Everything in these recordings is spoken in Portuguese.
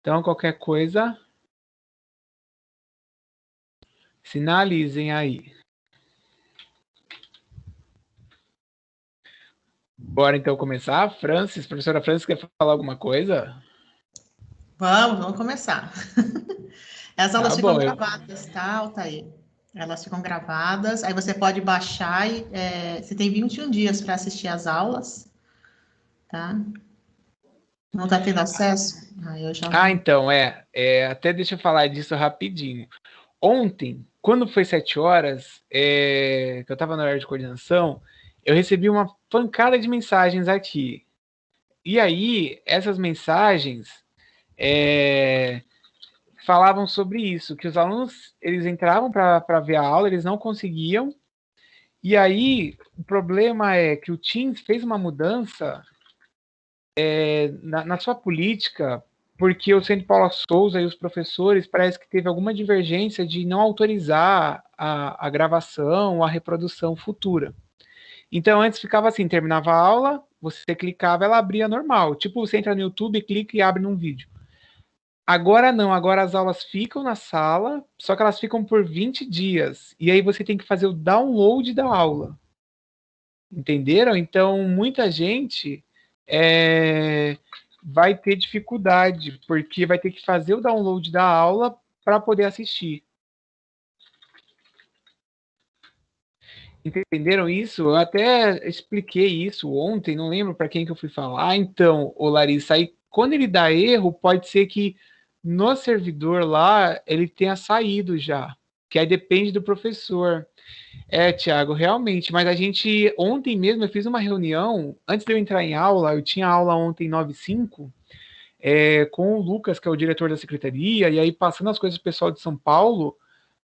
Então, qualquer coisa, sinalizem aí. Bora então começar. Professora Francis, quer falar alguma coisa? Vamos começar. As aulas Tá ficam bom, gravadas, tá, Altair? Elas ficam gravadas, aí você pode baixar e você tem 21 dias para assistir às aulas, tá? Não está tendo acesso? Aí eu já vou. então, até deixa eu falar disso rapidinho. Ontem, quando foi 7 horas, que eu estava na hora de coordenação, eu recebi uma pancada de mensagens aqui. E aí, essas mensagens falavam sobre isso, que os alunos eles entravam para ver a aula, eles não conseguiam. E aí, o problema é que o Teams fez uma mudança na sua política, porque o Centro Paula Souza e os professores parece que teve alguma divergência de não autorizar a gravação ou a reprodução futura. Então, antes ficava assim, terminava a aula, você clicava, ela abria normal. Tipo, você entra no YouTube, clica e abre num vídeo. Agora não, agora as aulas ficam na sala, só que elas ficam por 20 dias. E aí você tem que fazer o download da aula. Entenderam? Então, muita gente vai ter dificuldade, porque vai ter que fazer o download da aula para poder assistir. Entenderam isso? Eu até expliquei isso ontem, não lembro para quem que eu fui falar. Então, ô Larissa, aí quando ele dá erro, pode ser que no servidor lá ele tenha saído já, que aí depende do professor. Thiago, realmente, mas a gente, ontem mesmo eu fiz uma reunião, antes de eu entrar em aula, eu tinha aula ontem 9h05, com o Lucas, que é o diretor da secretaria, e aí passando as coisas pro pessoal de São Paulo,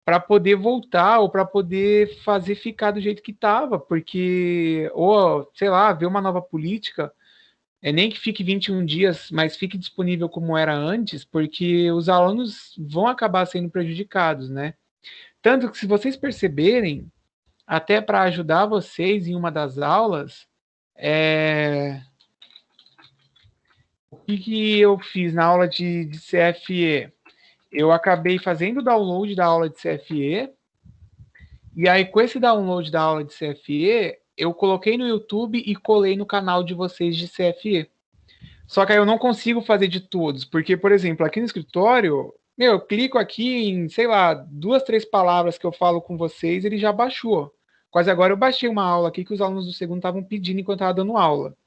para poder voltar ou para poder fazer ficar do jeito que estava, porque, ou, sei lá, ver uma nova política, nem que fique 21 dias, mas fique disponível como era antes, porque os alunos vão acabar sendo prejudicados, né? Tanto que se vocês perceberem, até para ajudar vocês em uma das aulas, o que eu fiz na aula de CFE? Eu acabei fazendo o download da aula de CFE, e aí com esse download da aula de CFE, eu coloquei no YouTube e colei no canal de vocês de CFE. Só que aí eu não consigo fazer de todos, porque, por exemplo, aqui no escritório, eu clico aqui em, sei lá, 2, 3 palavras que eu falo com vocês, ele já baixou. Quase agora eu baixei uma aula aqui que os alunos do segundo estavam pedindo enquanto eu estava dando aula.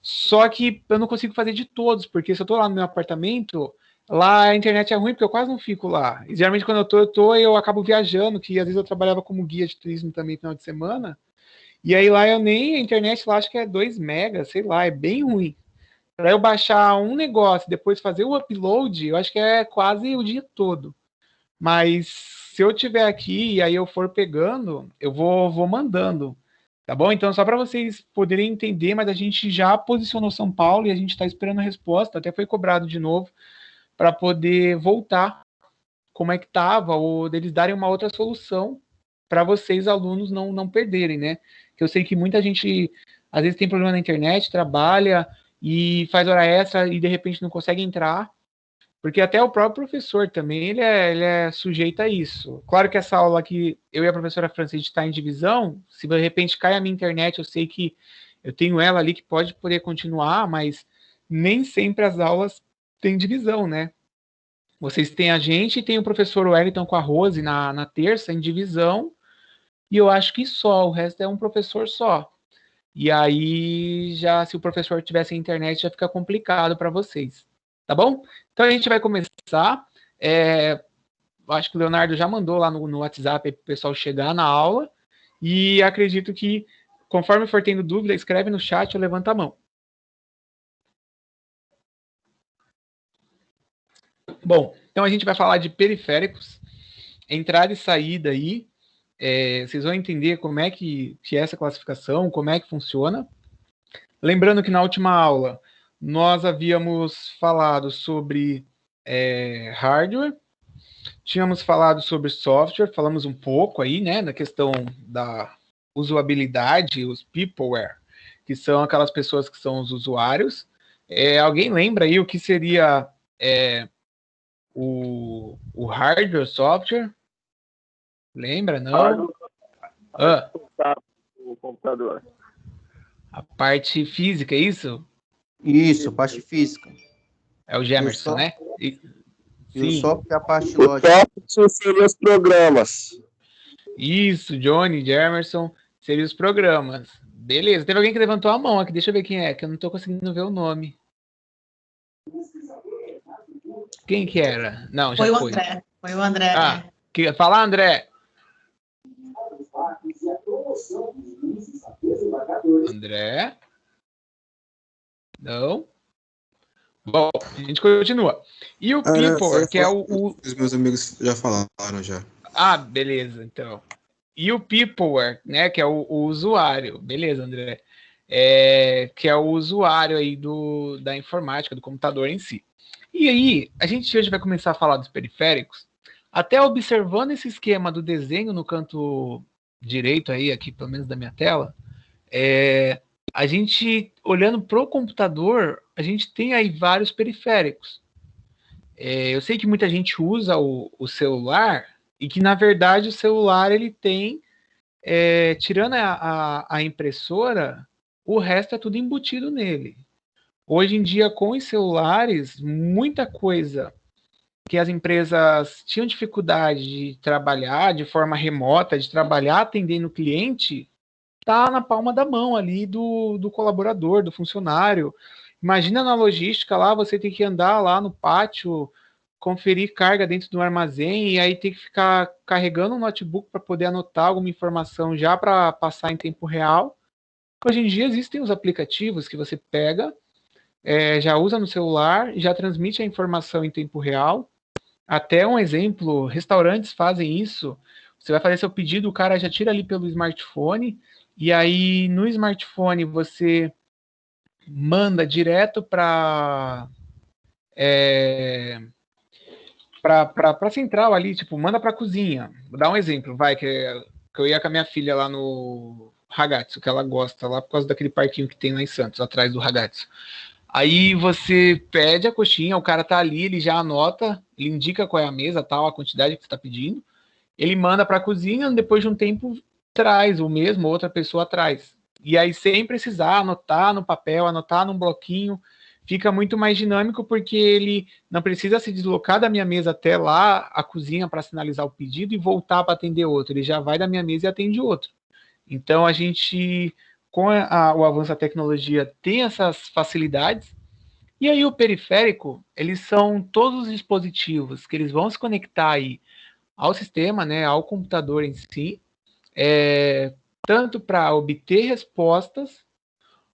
Só que eu não consigo fazer de todos, porque se eu tô lá no meu apartamento, lá a internet é ruim, porque eu quase não fico lá. E geralmente quando eu acabo viajando, que às vezes eu trabalhava como guia de turismo também no final de semana, e aí lá eu nem, a internet lá acho que é 2 megas, sei lá, é bem ruim. Para eu baixar um negócio e depois fazer o upload, eu acho que é quase o dia todo. Mas se eu tiver aqui e aí eu for pegando, eu vou mandando. Tá bom? Então, só para vocês poderem entender, mas a gente já posicionou São Paulo e a gente está esperando a resposta. Até foi cobrado de novo para poder voltar como é que estava, ou deles darem uma outra solução para vocês, alunos, não perderem, né? Que eu sei que muita gente às vezes tem problema na internet, trabalha e faz hora extra e de repente não consegue entrar, porque até o próprio professor também, ele é sujeito a isso. Claro que essa aula aqui, eu e a professora França, a gente está em divisão, se de repente cai a minha internet, eu sei que eu tenho ela ali que pode poder continuar, mas nem sempre as aulas têm divisão, né? Vocês têm a gente e tem o professor Wellington com a Rose na terça, em divisão, e eu acho que só, o resto é um professor só. E aí, já se o professor tivesse internet, já fica complicado para vocês. Tá bom? Então a gente vai começar. Acho que o Leonardo já mandou lá no WhatsApp para o pessoal chegar na aula. E acredito que, conforme for tendo dúvida, escreve no chat ou levanta a mão. Bom, então a gente vai falar de periféricos, entrada e saída aí. Vocês vão entender como é que é essa classificação, como é que funciona. Lembrando que na última aula nós havíamos falado sobre hardware, tínhamos falado sobre software, falamos um pouco aí, né, na questão da usabilidade, os peopleware, que são aquelas pessoas que são os usuários. Alguém lembra aí o que seria o hardware, software. Lembra, não? O computador. A parte física, é isso? Isso, parte física. É o Gemerson, né? E o software é a parte O lógica. software seriam os programas. Isso, Johnny, Gemerson, seriam os programas. Beleza, teve alguém que levantou a mão aqui, deixa eu ver quem é, que eu não tô conseguindo ver o nome. Quem que era? Não, já foi. Foi o André. Ah, que falar, André? André? Não? Bom, a gente continua. E o People, que é o... Os meus amigos já falaram já. Ah, beleza, então. E o Peopleware, né, que é o usuário. Beleza, André. Que é o usuário aí da informática, do computador em si. E aí, a gente hoje vai começar a falar dos periféricos, até observando esse esquema do desenho no canto direito aí, aqui pelo menos da minha tela, a gente, olhando para o computador, a gente tem aí vários periféricos. Eu sei que muita gente usa o celular e que, na verdade, o celular ele tem, tirando a impressora, o resto é tudo embutido nele. Hoje em dia, com os celulares, muita coisa que as empresas tinham dificuldade de trabalhar de forma remota, de trabalhar atendendo o cliente, está na palma da mão ali do colaborador, do funcionário. Imagina na logística lá, você tem que andar lá no pátio, conferir carga dentro do armazém e aí tem que ficar carregando um notebook para poder anotar alguma informação já para passar em tempo real. Hoje em dia existem os aplicativos que você pega, já usa no celular, já transmite a informação em tempo real. Até um exemplo, restaurantes fazem isso. Você vai fazer seu pedido, o cara já tira ali pelo smartphone, e aí no smartphone você manda direto para para central ali, tipo, manda para a cozinha. Vou dar um exemplo, vai, que eu ia com a minha filha lá no Ragazzo, que ela gosta lá por causa daquele parquinho que tem lá em Santos, atrás do Ragazzo. Aí você pede a coxinha, o cara tá ali, ele já anota, ele indica qual é a mesa, tal, a quantidade que você está pedindo. Ele manda para a cozinha, depois de um tempo traz o mesmo, outra pessoa traz. E aí sem precisar anotar no papel, anotar num bloquinho, fica muito mais dinâmico porque ele não precisa se deslocar da minha mesa até lá, a cozinha, para sinalizar o pedido e voltar para atender outro. Ele já vai da minha mesa e atende outro. Então a gente, com o avanço da tecnologia, tem essas facilidades. E aí o periférico, eles são todos os dispositivos que eles vão se conectar aí ao sistema, né, ao computador em si, tanto para obter respostas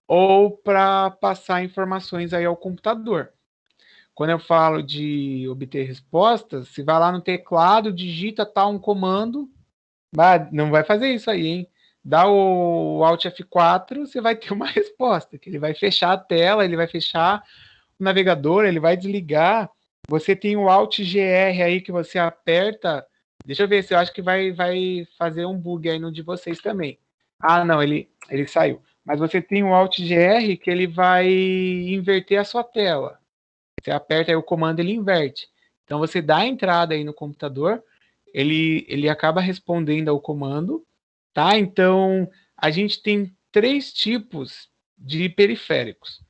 ou para passar informações aí ao computador. Quando eu falo de obter respostas, se vai lá no teclado, digita tal um comando, não vai fazer isso aí, hein? Dá o Alt F4, você vai ter uma resposta, que ele vai fechar a tela, ele vai fechar o navegador, ele vai desligar. Você tem o Alt GR aí que você aperta. Deixa eu ver se eu acho que vai fazer um bug aí no de vocês também. Ah, não, ele saiu. Mas você tem o Alt GR que ele vai inverter a sua tela. Você aperta aí o comando, ele inverte. Então você dá a entrada aí no computador, ele acaba respondendo ao comando, tá? Então a gente tem 3 tipos de periféricos.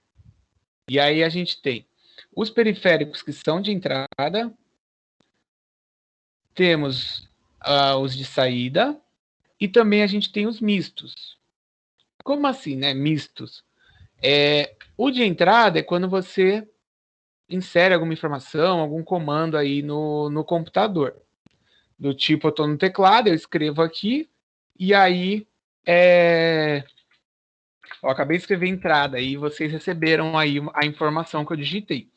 E aí a gente tem os periféricos que são de entrada, temos os de saída e também a gente tem os mistos. Como assim, né? Mistos. O de entrada é quando você insere alguma informação, algum comando aí no computador. Do tipo, eu estou no teclado, eu escrevo aqui, e aí eu acabei de escrever entrada, e vocês receberam aí a informação que eu digitei.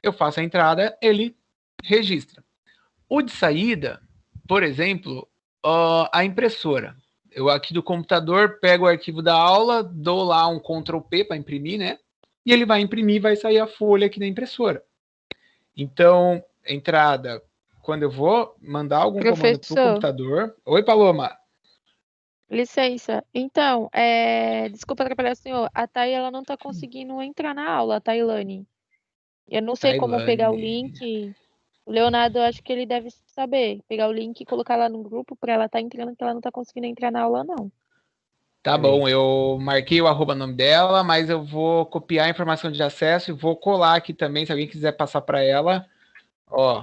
Eu faço a entrada, ele registra. O de saída, por exemplo, a impressora. Eu aqui do computador pego o arquivo da aula, dou lá um Ctrl P para imprimir, né? E ele vai imprimir e vai sair a folha aqui na impressora. Então, entrada, quando eu vou mandar algum comando para o computador... Oi, Paloma. Licença. Então, desculpa atrapalhar o senhor. A Thay, ela não está conseguindo entrar na aula, a Tailane. Eu não sei como pegar o link O Leonardo, eu acho que ele deve saber. Pegar o link e colocar lá no grupo pra ela estar entrando, que ela não tá conseguindo entrar na aula, não. Tá bom, eu marquei o arroba nome dela, mas eu vou copiar a informação de acesso e vou colar aqui também, se alguém quiser passar para ela. Ó,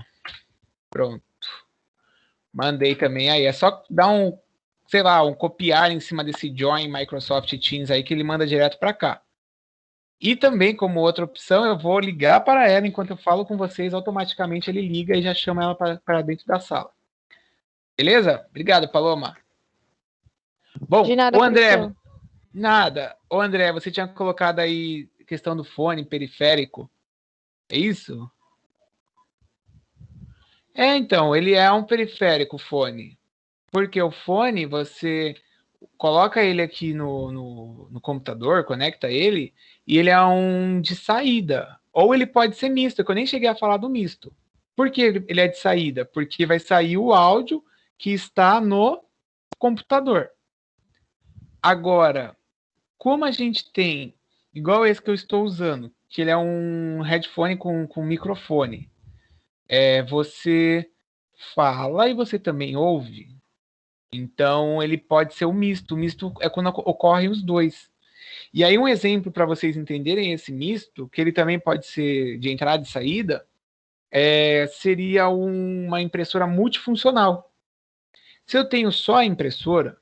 pronto. Mandei também aí. É só dar um, sei lá, um copiar em cima desse Join Microsoft Teams aí que ele manda direto para cá. E também, como outra opção, eu vou ligar para ela enquanto eu falo com vocês, automaticamente ele liga e já chama ela para dentro da sala. Beleza? Obrigado, Paloma. Bom, De nada, o André, professor. nada. Ô, André, você tinha colocado aí questão do fone periférico. É isso? É, então, ele é um periférico, o fone. Porque o fone, você coloca ele aqui no computador, conecta ele, e ele é um de saída. Ou ele pode ser misto, que eu nem cheguei a falar do misto. Por que ele é de saída? Porque vai sair o áudio que está no computador. Agora, como a gente tem, igual esse que eu estou usando, que ele é um headphone com microfone, você fala e você também ouve. Então, ele pode ser o misto. O misto é quando ocorrem os dois. E aí, um exemplo para vocês entenderem esse misto, que ele também pode ser de entrada e saída, seria uma impressora multifuncional. Se eu tenho só a impressora,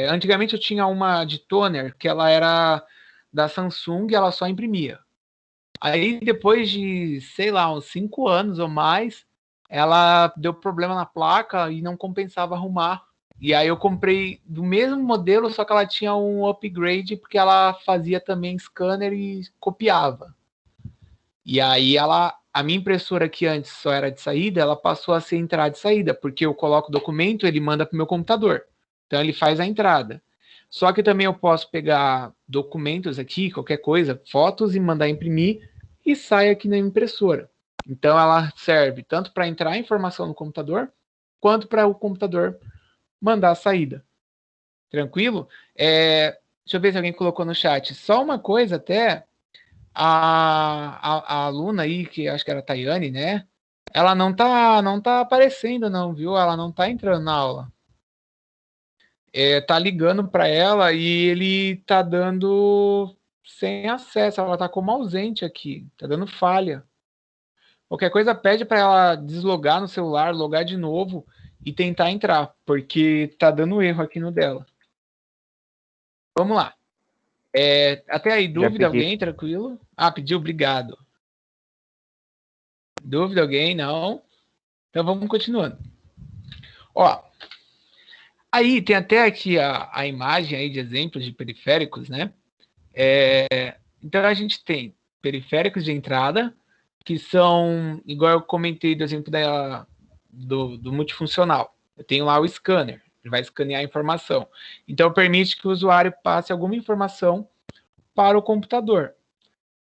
antigamente eu tinha uma de toner, que ela era da Samsung, ela só imprimia. Aí, depois de, sei lá, uns 5 anos ou mais, ela deu problema na placa e não compensava arrumar. E aí eu comprei do mesmo modelo, só que ela tinha um upgrade, porque ela fazia também scanner e copiava. E aí a minha impressora, que antes só era de saída, ela passou a ser entrada e saída, porque eu coloco o documento, ele manda para o meu computador. Então ele faz a entrada. Só que também eu posso pegar documentos aqui, qualquer coisa, fotos e mandar imprimir e sai aqui na impressora. Então ela serve tanto para entrar a informação no computador, quanto para o computador mandar a saída. Tranquilo? Deixa eu ver se alguém colocou no chat. Só uma coisa até, a aluna aí, que acho que era a Tayane, né? Ela não tá aparecendo não, viu? Ela não tá entrando na aula. Tá ligando para ela e ele tá dando sem acesso, ela tá como ausente aqui, tá dando falha. Qualquer coisa pede para ela deslogar no celular, logar de novo e tentar entrar, porque tá dando erro aqui no dela. Vamos lá. Até aí, dúvida alguém? Tranquilo? Pediu, obrigado. Dúvida alguém? Não? Então vamos continuando. Ó, aí tem até aqui a imagem aí de exemplos de periféricos, né? Então a gente tem periféricos de entrada, que são, igual eu comentei do exemplo do multifuncional. Eu tenho lá o scanner, ele vai escanear a informação. Então permite que o usuário passe alguma informação para o computador.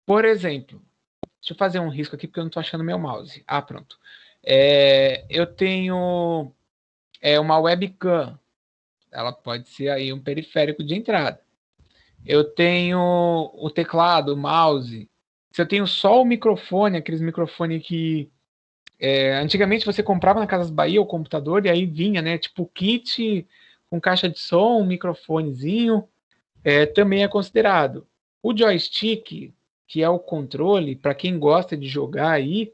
Por exemplo, deixa eu fazer um risco aqui porque eu não estou achando meu mouse. Pronto. Eu tenho uma webcam. Ela pode ser aí um periférico de entrada. Eu tenho o teclado, o mouse. Se eu tenho só o microfone, aqueles microfones que antigamente você comprava na Casas Bahia o computador e aí vinha, né? Tipo kit com caixa de som, um microfonezinho, também é considerado. O joystick, que é o controle, para quem gosta de jogar aí,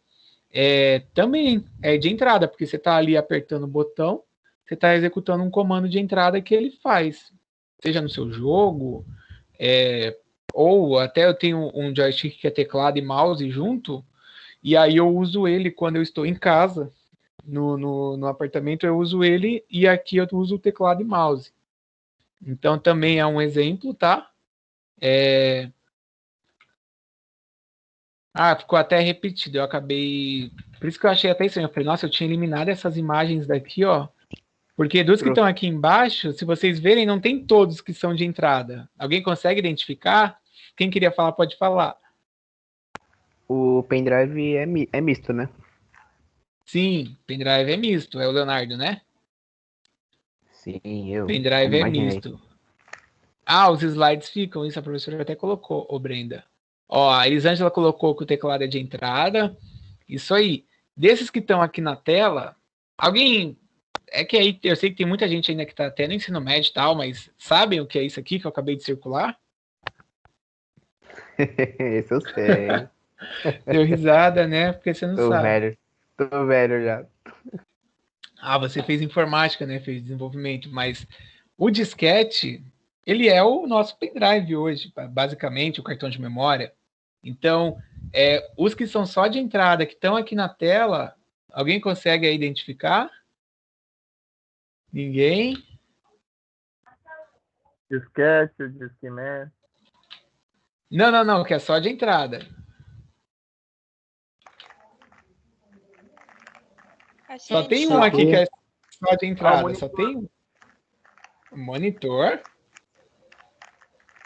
também é de entrada, porque você está ali apertando o botão, você está executando um comando de entrada que ele faz, seja no seu jogo, ou até eu tenho um joystick que é teclado e mouse junto, e aí eu uso ele quando eu estou em casa, no apartamento eu uso ele, e aqui eu uso o teclado e mouse. Então também é um exemplo, tá? Ficou até repetido, eu acabei... Por isso que eu achei até estranho, eu falei, nossa, eu tinha eliminado essas imagens daqui, ó, porque dos que estão aqui embaixo, se vocês verem, não tem todos que são de entrada. Alguém consegue identificar? Quem queria falar, pode falar. O pendrive é misto, né? Sim, pendrive é misto, é o Leonardo, né? Sim, eu Pendrive é imaginei. misto. Os slides ficam, isso a professora até colocou, Brenda. Ó, a Elisângela colocou que o teclado é de entrada. Isso aí. Desses que estão aqui na tela, alguém... É que aí eu sei que tem muita gente ainda que está até no ensino médio e tal, mas sabem o que é isso aqui que eu acabei de circular? Esse eu sei. Deu risada, né? Porque você não Tô sabe. velho. Tô velho já. Ah, você fez informática, né? Fez desenvolvimento, mas o disquete, ele é o nosso pendrive hoje, basicamente, o cartão de memória. Então, os que são só de entrada, que estão aqui na tela, alguém consegue aí identificar? Ninguém? Disquete, Discman. Não, que é só de entrada. Só tem um aqui que é só de entrada. Só tem um. Monitor.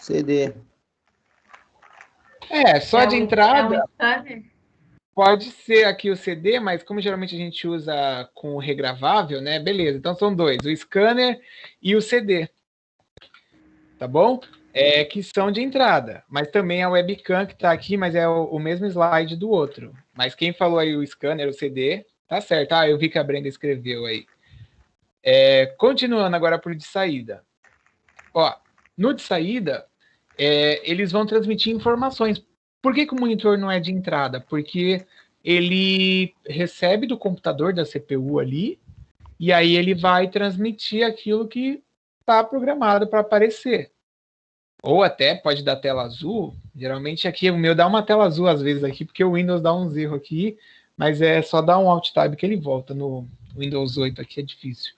CD. Só de entrada. Pode ser aqui o CD, mas como geralmente a gente usa com o regravável, né? Beleza, então são dois, o scanner e o CD. Tá bom? Que são de entrada, mas também a webcam que tá aqui, mas é o mesmo slide do outro. Mas quem falou aí o scanner, o CD, tá certo. Ah, eu vi que a Brenda escreveu aí. Continuando agora pro de saída. Ó, no de saída, eles vão transmitir informações. Por que o monitor não é de entrada? Porque ele recebe do computador, da CPU ali, e aí ele vai transmitir aquilo que está programado para aparecer. Ou até pode dar tela azul. Geralmente aqui o meu dá uma tela azul às vezes aqui, porque o Windows dá uns erros aqui, mas é só dar um Alt Tab que ele volta. No Windows 8 aqui é difícil.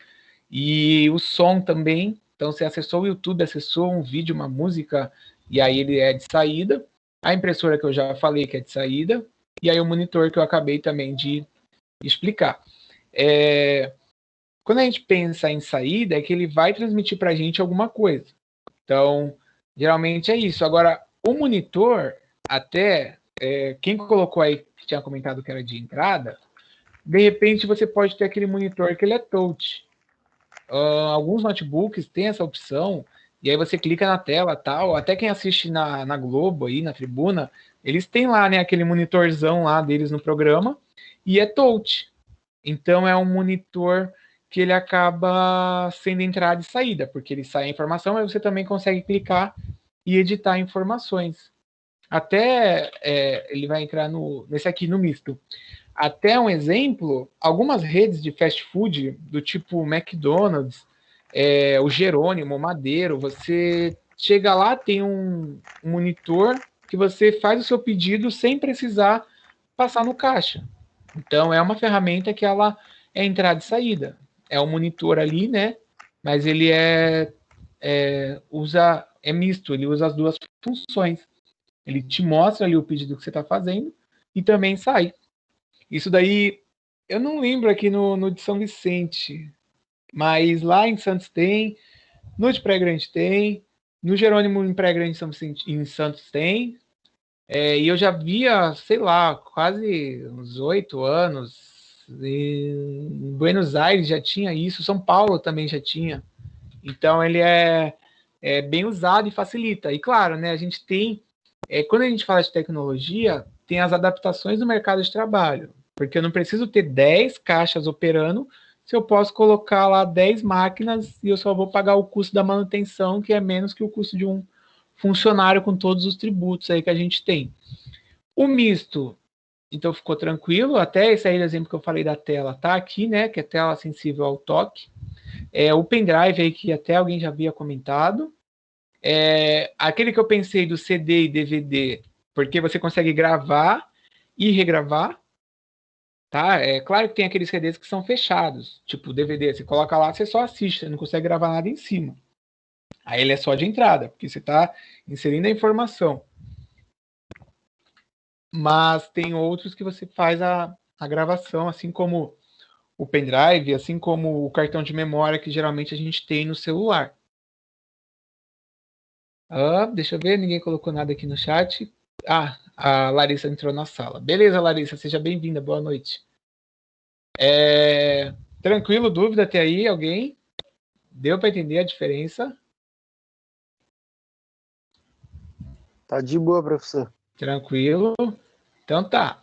E o som também. Então, você acessou o YouTube, acessou um vídeo, uma música, e aí ele é de saída. A impressora que eu já falei que é de saída. E aí o monitor que eu acabei também de explicar. Quando a gente pensa em saída, é que ele vai transmitir para a gente alguma coisa. Então, geralmente é isso. Agora, o monitor, até quem colocou aí, que tinha comentado que era de entrada, de repente você pode ter aquele monitor que ele é touch. Alguns notebooks têm essa opção, e aí você clica na tela tal, até quem assiste na Globo aí, na Tribuna, eles têm lá, né, aquele monitorzão lá deles no programa, e é touch. Então é um monitor que ele acaba sendo entrada e saída, porque ele sai a informação, mas você também consegue clicar e editar informações. Até ele vai entrar nesse aqui no misto. Até um exemplo, algumas redes de fast food, do tipo McDonald's, o Jerônimo, o Madeiro, você chega lá, tem um monitor que você faz o seu pedido sem precisar passar no caixa. Então, é uma ferramenta que ela é entrada e saída. É um monitor ali, né? Mas ele é misto, ele usa as duas funções. Ele te mostra ali o pedido que você está fazendo e também sai. Isso daí, eu não lembro aqui no de São Vicente, mas lá em Santos tem, no de Praia Grande tem, no Jerônimo em Praia Grande em Santos tem, e eu já via, sei lá, quase uns 8 anos, em Buenos Aires já tinha isso, São Paulo também já tinha. Então ele é bem usado e facilita. E claro, né, a gente tem, quando a gente fala de tecnologia, tem as adaptações do mercado de trabalho. Porque eu não preciso ter 10 caixas operando se eu posso colocar lá 10 máquinas e eu só vou pagar o custo da manutenção, que é menos que o custo de um funcionário com todos os tributos aí que a gente tem. O misto, então ficou tranquilo, até esse aí exemplo que eu falei da tela tá aqui, né, que é tela sensível ao toque. O pendrive aí que até alguém já havia comentado. Aquele que eu pensei do CD e DVD, porque você consegue gravar e regravar, tá? É claro que tem aqueles CDs que são fechados, tipo DVD, você coloca lá, você só assiste, você não consegue gravar nada em cima. Aí ele é só de entrada, porque você está inserindo a informação. Mas tem outros que você faz a gravação, assim como o pendrive, assim como o cartão de memória que geralmente a gente tem no celular. Deixa eu ver, ninguém colocou nada aqui no chat. A Larissa entrou na sala. Beleza, Larissa, seja bem-vinda, boa noite. Tranquilo, dúvida até aí, alguém? Deu para entender a diferença? Tá de boa, professor. Tranquilo. Então tá.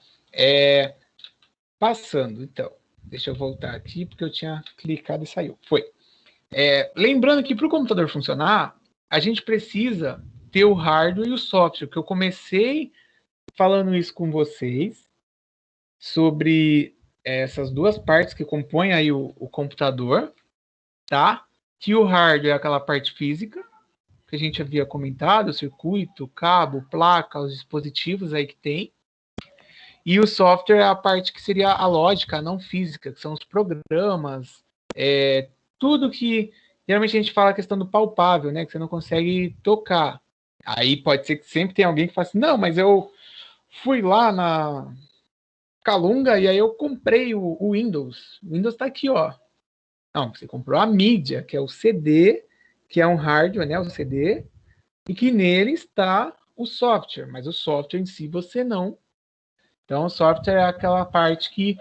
Passando, então. Deixa eu voltar aqui, porque eu tinha clicado e saiu. Foi. Lembrando que para o computador funcionar, a gente precisa ter o hardware e o software, que eu comecei falando isso com vocês, sobre essas duas partes que compõem aí o computador, tá? Que o hardware é aquela parte física, que a gente havia comentado, o circuito, o cabo, placa, os dispositivos aí que tem. E o software é a parte que seria a lógica, a não física, que são os programas, tudo que geralmente a gente fala a questão do palpável, né? Que você não consegue tocar. Aí pode ser que sempre tem alguém que fala assim, não, mas eu fui lá na Calunga e aí eu comprei o Windows. O Windows está aqui, ó. Não, você comprou a mídia, que é o CD, que é um hardware, né? O CD, e que nele está o software, mas o software em si você não. Então, o software é aquela parte que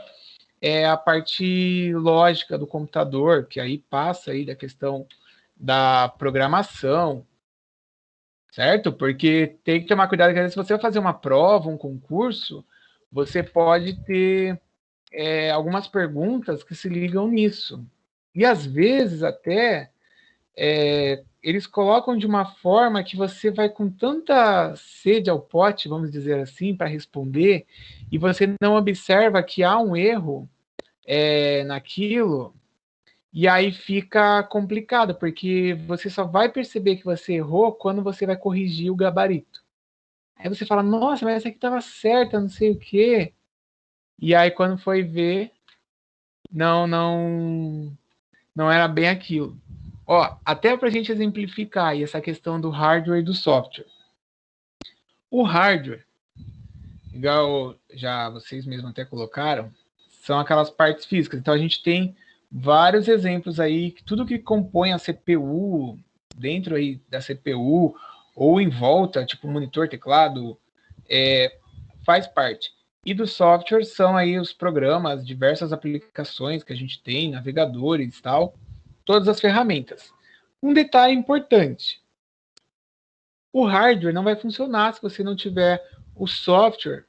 é a parte lógica do computador, que aí passa aí da questão da programação, certo? Porque tem que tomar cuidado que às vezes se você vai fazer uma prova, um concurso, você pode ter algumas perguntas que se ligam nisso. E às vezes até eles colocam de uma forma que você vai com tanta sede ao pote, vamos dizer assim, para responder, e você não observa que há um erro naquilo, e aí fica complicado, porque você só vai perceber que você errou quando você vai corrigir o gabarito. Aí você fala, nossa, mas essa aqui estava certa, não sei o quê. E aí quando foi ver, não era bem aquilo. Ó, até para a gente exemplificar aí essa questão do hardware e do software. O hardware, igual já vocês mesmos até colocaram, são aquelas partes físicas. Então a gente tem vários exemplos aí, tudo que compõe a CPU, dentro aí da CPU, ou em volta, tipo monitor, teclado, faz parte. E do software são aí os programas, diversas aplicações que a gente tem, navegadores e tal, todas as ferramentas. Um detalhe importante: o hardware não vai funcionar se você não tiver o software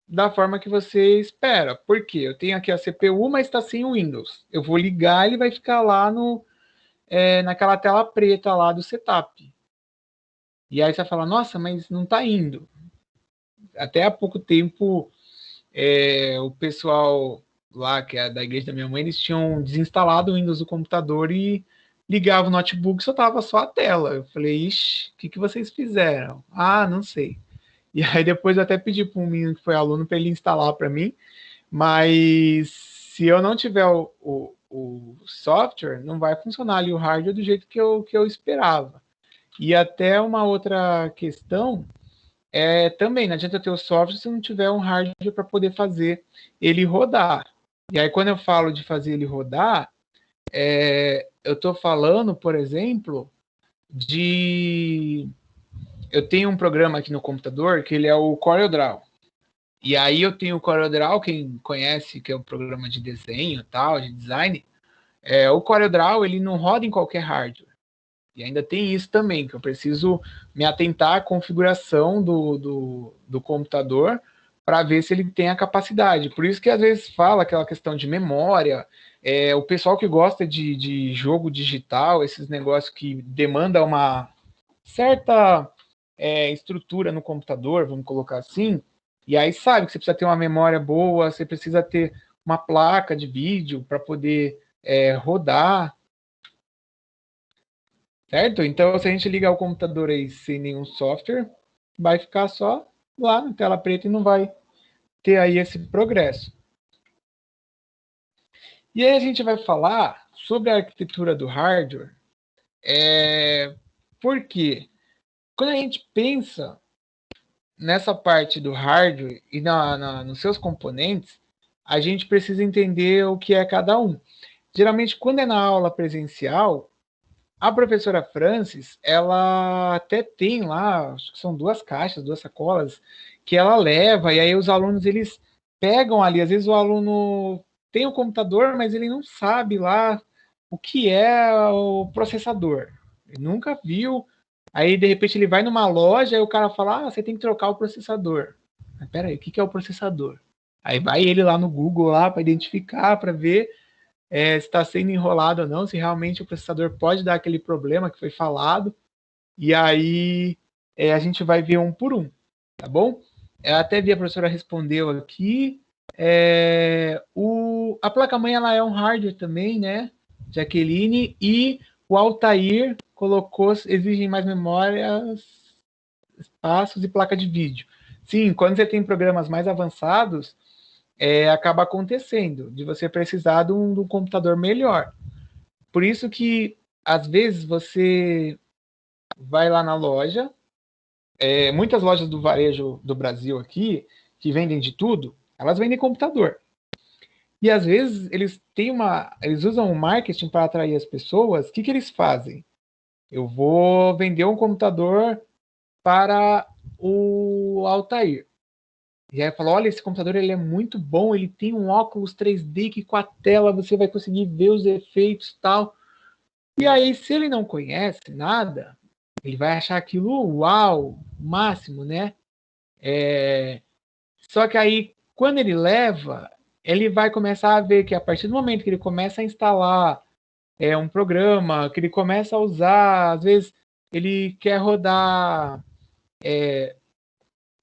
da forma que você espera. Por quê? Eu tenho aqui a CPU, mas está sem o Windows. Eu vou ligar, ele vai ficar lá naquela tela preta lá do setup. E aí você vai falar, nossa, mas não está indo. Até há pouco tempo, o pessoal lá, que é da igreja da minha mãe, eles tinham desinstalado o Windows do computador e ligava o notebook e só tava só a tela. Eu falei, ixi, o que vocês fizeram? Ah, não sei. E aí depois eu até pedi para um menino que foi aluno para ele instalar para mim, mas se eu não tiver o software, não vai funcionar ali o hardware do jeito que eu esperava. E até uma outra questão também, não adianta ter o software se não tiver um hardware para poder fazer ele rodar. E aí quando eu falo de fazer ele rodar, eu estou falando, por exemplo, eu tenho um programa aqui no computador que ele é o CorelDRAW. E aí eu tenho o CorelDRAW, quem conhece, que é um programa de desenho, tal, de design. O CorelDRAW, ele não roda em qualquer hardware. E ainda tem isso também, que eu preciso me atentar à configuração do computador para ver se ele tem a capacidade. Por isso que às vezes fala aquela questão de memória, o pessoal que gosta de jogo digital, esses negócios que demandam uma certa estrutura no computador, vamos colocar assim, e aí sabe que você precisa ter uma memória boa, você precisa ter uma placa de vídeo para poder rodar, certo? Então, se a gente ligar o computador aí sem nenhum software, vai ficar só lá na tela preta e não vai ter aí esse progresso. E aí a gente vai falar sobre a arquitetura do hardware, porque quando a gente pensa nessa parte do hardware e nos seus componentes, a gente precisa entender o que é cada um. Geralmente, quando é na aula presencial, a professora Francis, ela até tem lá, acho que são 2 caixas, 2 sacolas, que ela leva, e aí os alunos, eles pegam ali, às vezes o aluno tem o computador, mas ele não sabe lá o que é o processador. Ele nunca viu. Aí, de repente, ele vai numa loja e o cara fala, você tem que trocar o processador. Mas peraí, o que é o processador? Aí vai ele lá no Google lá para identificar, para ver se está sendo enrolado ou não, se realmente o processador pode dar aquele problema que foi falado. E aí a gente vai ver um por um, tá bom? Eu até vi a professora respondeu aqui. A placa-mãe ela é um hardware também, né, Jaqueline? E o Altair colocou, exigem mais memórias, espaços e placa de vídeo. Sim, quando você tem programas mais avançados, acaba acontecendo de você precisar de um computador melhor. Por isso que, às vezes, você vai lá na loja, muitas lojas do varejo do Brasil aqui, que vendem de tudo, elas vendem computador. E, às vezes, eles usam o marketing para atrair as pessoas. O que eles fazem? Eu vou vender um computador para o Altair. E aí falou, olha, esse computador ele é muito bom, ele tem um óculos 3D que com a tela você vai conseguir ver os efeitos e tal. E aí, se ele não conhece nada, ele vai achar aquilo, uau, máximo, né? Só que aí, quando ele leva, ele vai começar a ver que a partir do momento que ele começa a instalar um programa, que ele começa a usar, às vezes ele quer rodar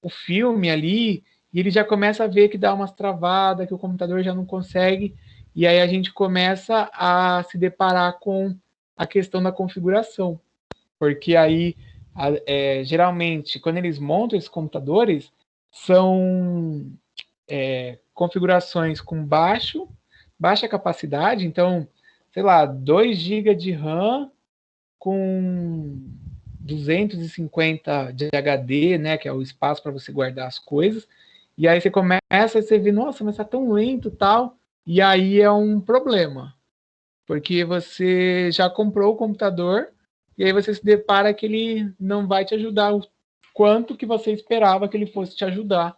o filme ali, e ele já começa a ver que dá umas travadas, que o computador já não consegue, e aí a gente começa a se deparar com a questão da configuração. Porque aí, geralmente, quando eles montam esses computadores, são configurações com baixa capacidade, então, sei lá, 2 GB de RAM com 250 de HD, né, que é o espaço para você guardar as coisas, e aí você começa, você vê, nossa, mas tá tão lento e tal, e aí é um problema, porque você já comprou o computador, e aí você se depara que ele não vai te ajudar o quanto que você esperava que ele fosse te ajudar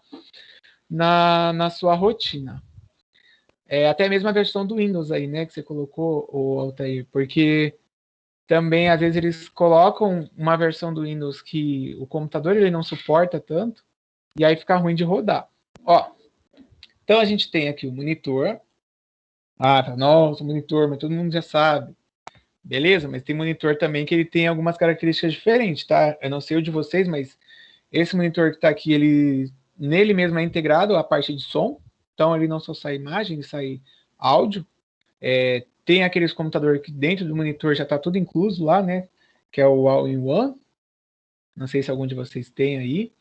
na sua rotina. Até mesmo a versão do Windows aí, né, que você colocou, o Altair, porque também, às vezes, eles colocam uma versão do Windows que o computador ele não suporta tanto, e aí fica ruim de rodar. Ó, então a gente tem aqui o monitor. Nossa, monitor, mas todo mundo já sabe. Beleza, mas tem monitor também que ele tem algumas características diferentes, tá? Eu não sei o de vocês, mas esse monitor que tá aqui, nele mesmo é integrado a parte de som, então ele não só sai imagem, ele sai áudio. Tem aqueles computadores que dentro do monitor já está tudo incluso lá, né? Que é o All-in-One. Não sei se algum de vocês tem aí.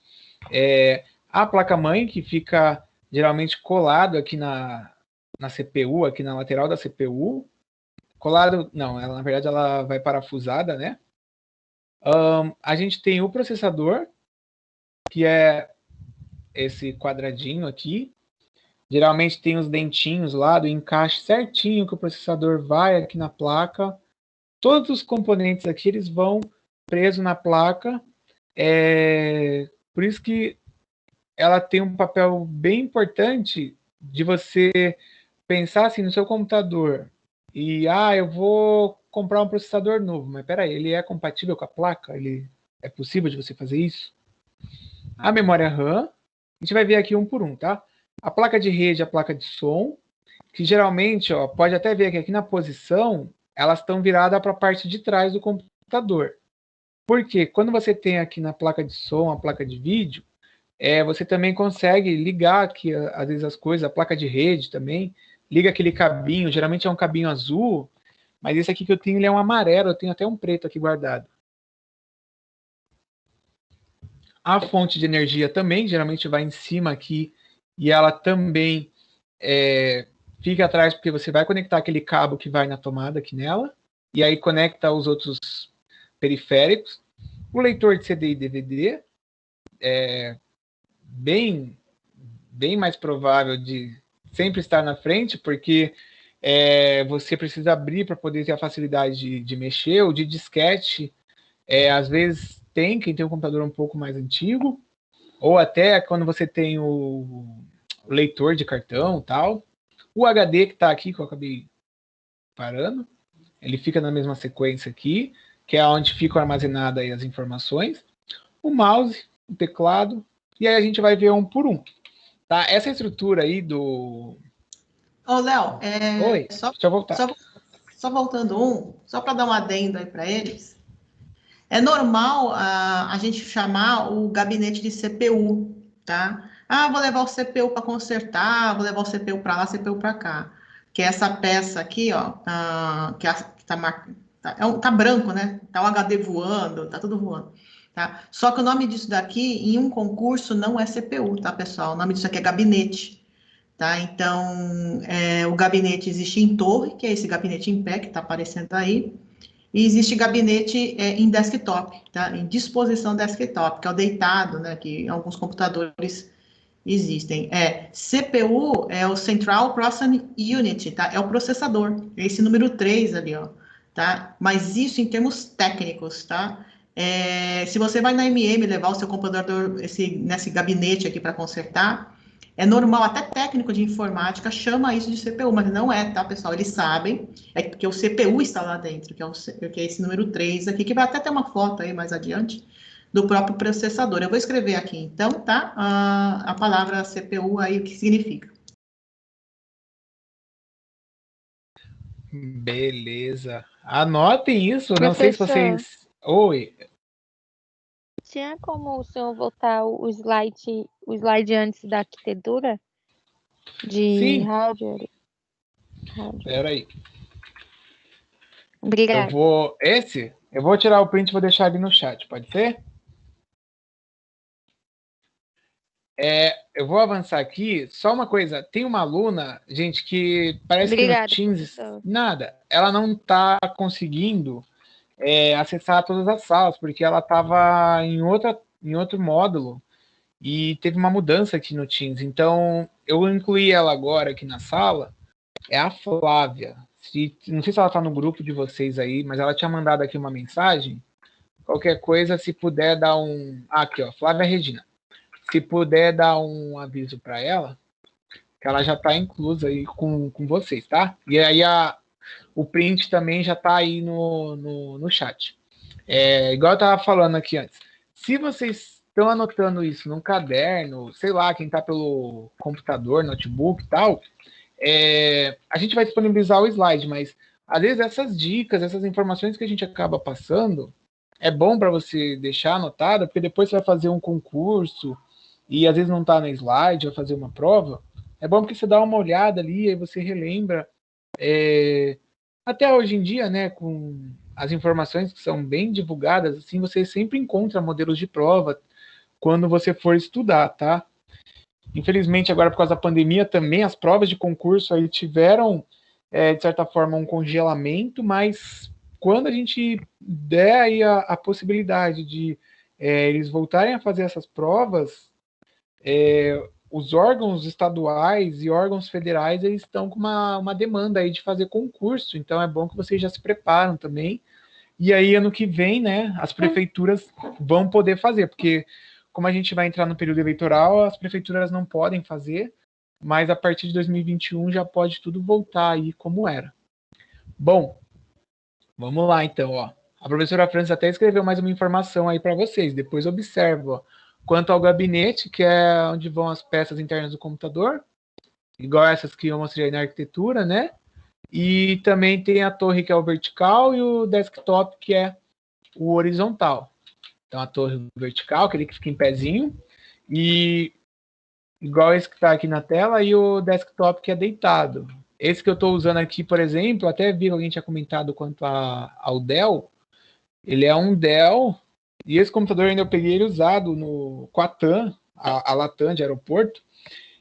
A placa-mãe, que fica geralmente colado aqui na CPU, aqui na lateral da CPU. Colado, não, na verdade ela vai parafusada, né? A gente tem o processador, que é esse quadradinho aqui. Geralmente tem os dentinhos lá do encaixe certinho que o processador vai aqui na placa. Todos os componentes aqui eles vão presos na placa. Por isso que ela tem um papel bem importante de você pensar assim no seu computador. E eu vou comprar um processador novo, mas peraí, ele é compatível com a placa? É possível de você fazer isso? A memória RAM, a gente vai ver aqui um por um, tá? A placa de rede, a placa de som, que geralmente, pode até ver que aqui na posição, elas estão viradas para a parte de trás do computador. Porque quando você tem aqui na placa de som, a placa de vídeo, você também consegue ligar aqui, às vezes, as coisas, a placa de rede também, liga aquele cabinho, geralmente é um cabinho azul, mas esse aqui que eu tenho, ele é um amarelo, eu tenho até um preto aqui guardado. A fonte de energia também, geralmente vai em cima aqui, e ela também fica atrás, porque você vai conectar aquele cabo que vai na tomada aqui nela, e aí conecta os outros periféricos. O leitor de CD e DVD é bem mais provável de sempre estar na frente, porque você precisa abrir para poder ter a facilidade de mexer, ou de disquete. Às vezes quem tem um computador um pouco mais antigo, ou até quando você tem o leitor de cartão e tal. O HD que está aqui, que eu acabei parando, ele fica na mesma sequência aqui, que é onde ficam armazenadas aí as informações. O mouse, o teclado, e aí a gente vai ver um por um. Tá? Essa estrutura aí do... Ô, Léo, Oi, só, deixa eu voltar. só voltando só para dar um adendo aí para eles. É normal a gente chamar o gabinete de CPU, tá? Ah, vou levar o CPU para consertar, vou levar o CPU para lá, CPU para cá. Que é essa peça aqui, ó, que tá branco, né? Tá o HD voando, tá tudo voando, tá? Só que o nome disso daqui, em um concurso, não é CPU, tá, pessoal? O nome disso aqui é gabinete, tá? Então, o gabinete existe em torre, que é esse gabinete em pé que está aparecendo aí, e existe gabinete em desktop, tá? Em disposição desktop, que é o deitado, né? Que em alguns computadores existem. CPU é o Central Processing Unit, tá? É o processador, é esse número 3 ali, ó, tá? Mas isso em termos técnicos, tá? Se você vai na MM levar o seu computador nesse gabinete aqui para consertar, é normal, até técnico de informática chama isso de CPU, mas não é, tá, pessoal? Eles sabem, é porque o CPU está lá dentro, que é esse número 3 aqui, que vai até ter uma foto aí mais adiante, do próprio processador. Eu vou escrever aqui, então, tá? A palavra CPU aí, o que significa. Beleza. Anotem isso, não sei se Professor, vocês... Oi, tinha como o senhor voltar o slide antes da arquitetura de sim, hardware? peraí. Obrigada. Eu vou tirar o print e vou deixar ali no chat, pode ser? Eu vou avançar aqui. Só uma coisa, tem uma aluna, gente, que parece que no Obrigada, Teams, professor. nada, ela não está conseguindo acessar todas as salas, porque ela estava em outro módulo e teve uma mudança aqui no Teams. Então, eu incluí ela agora aqui na sala, é a Flávia. Não sei se ela está no grupo de vocês aí, mas ela tinha mandado aqui uma mensagem. Qualquer coisa, se puder dar um... aqui, ó, Flávia Regina. Se puder dar um aviso para ela, que ela já está inclusa aí com vocês, tá? E aí o print também já está aí no chat. Igual eu estava falando aqui antes. Se vocês estão anotando isso num caderno, sei lá, quem está pelo computador, notebook e tal, a gente vai disponibilizar o slide, mas às vezes essas dicas, essas informações que a gente acaba passando, é bom para você deixar anotado, porque depois você vai fazer um concurso e às vezes não está no slide, vai fazer uma prova. É bom porque você dá uma olhada ali e você relembra. Até hoje em dia, né, com as informações que são bem divulgadas, assim, você sempre encontra modelos de prova quando você for estudar, tá? Infelizmente, agora por causa da pandemia também, as provas de concurso aí tiveram, de certa forma, um congelamento, mas quando a gente der aí a possibilidade de eles voltarem a fazer essas provas, os órgãos estaduais e órgãos federais, eles estão com uma demanda aí de fazer concurso, então é bom que vocês já se preparam também, e aí ano que vem, né, as prefeituras vão poder fazer, porque como a gente vai entrar no período eleitoral, as prefeituras não podem fazer, mas a partir de 2021 já pode tudo voltar aí como era. Bom, vamos lá então, ó. A professora França até escreveu mais uma informação aí para vocês, depois observa, ó. Quanto ao gabinete, que é onde vão as peças internas do computador, igual essas que eu mostrei aí na arquitetura, né? E também tem a torre, que é o vertical, e o desktop, que é o horizontal. Então, a torre vertical, aquele que fica em pezinho, e igual esse que está aqui na tela, e o desktop, que é deitado. Esse que eu estou usando aqui, por exemplo, até vi que alguém tinha comentado quanto ao Dell, ele é um Dell, e esse computador ainda eu peguei ele usado com a TAM, a Latam de aeroporto,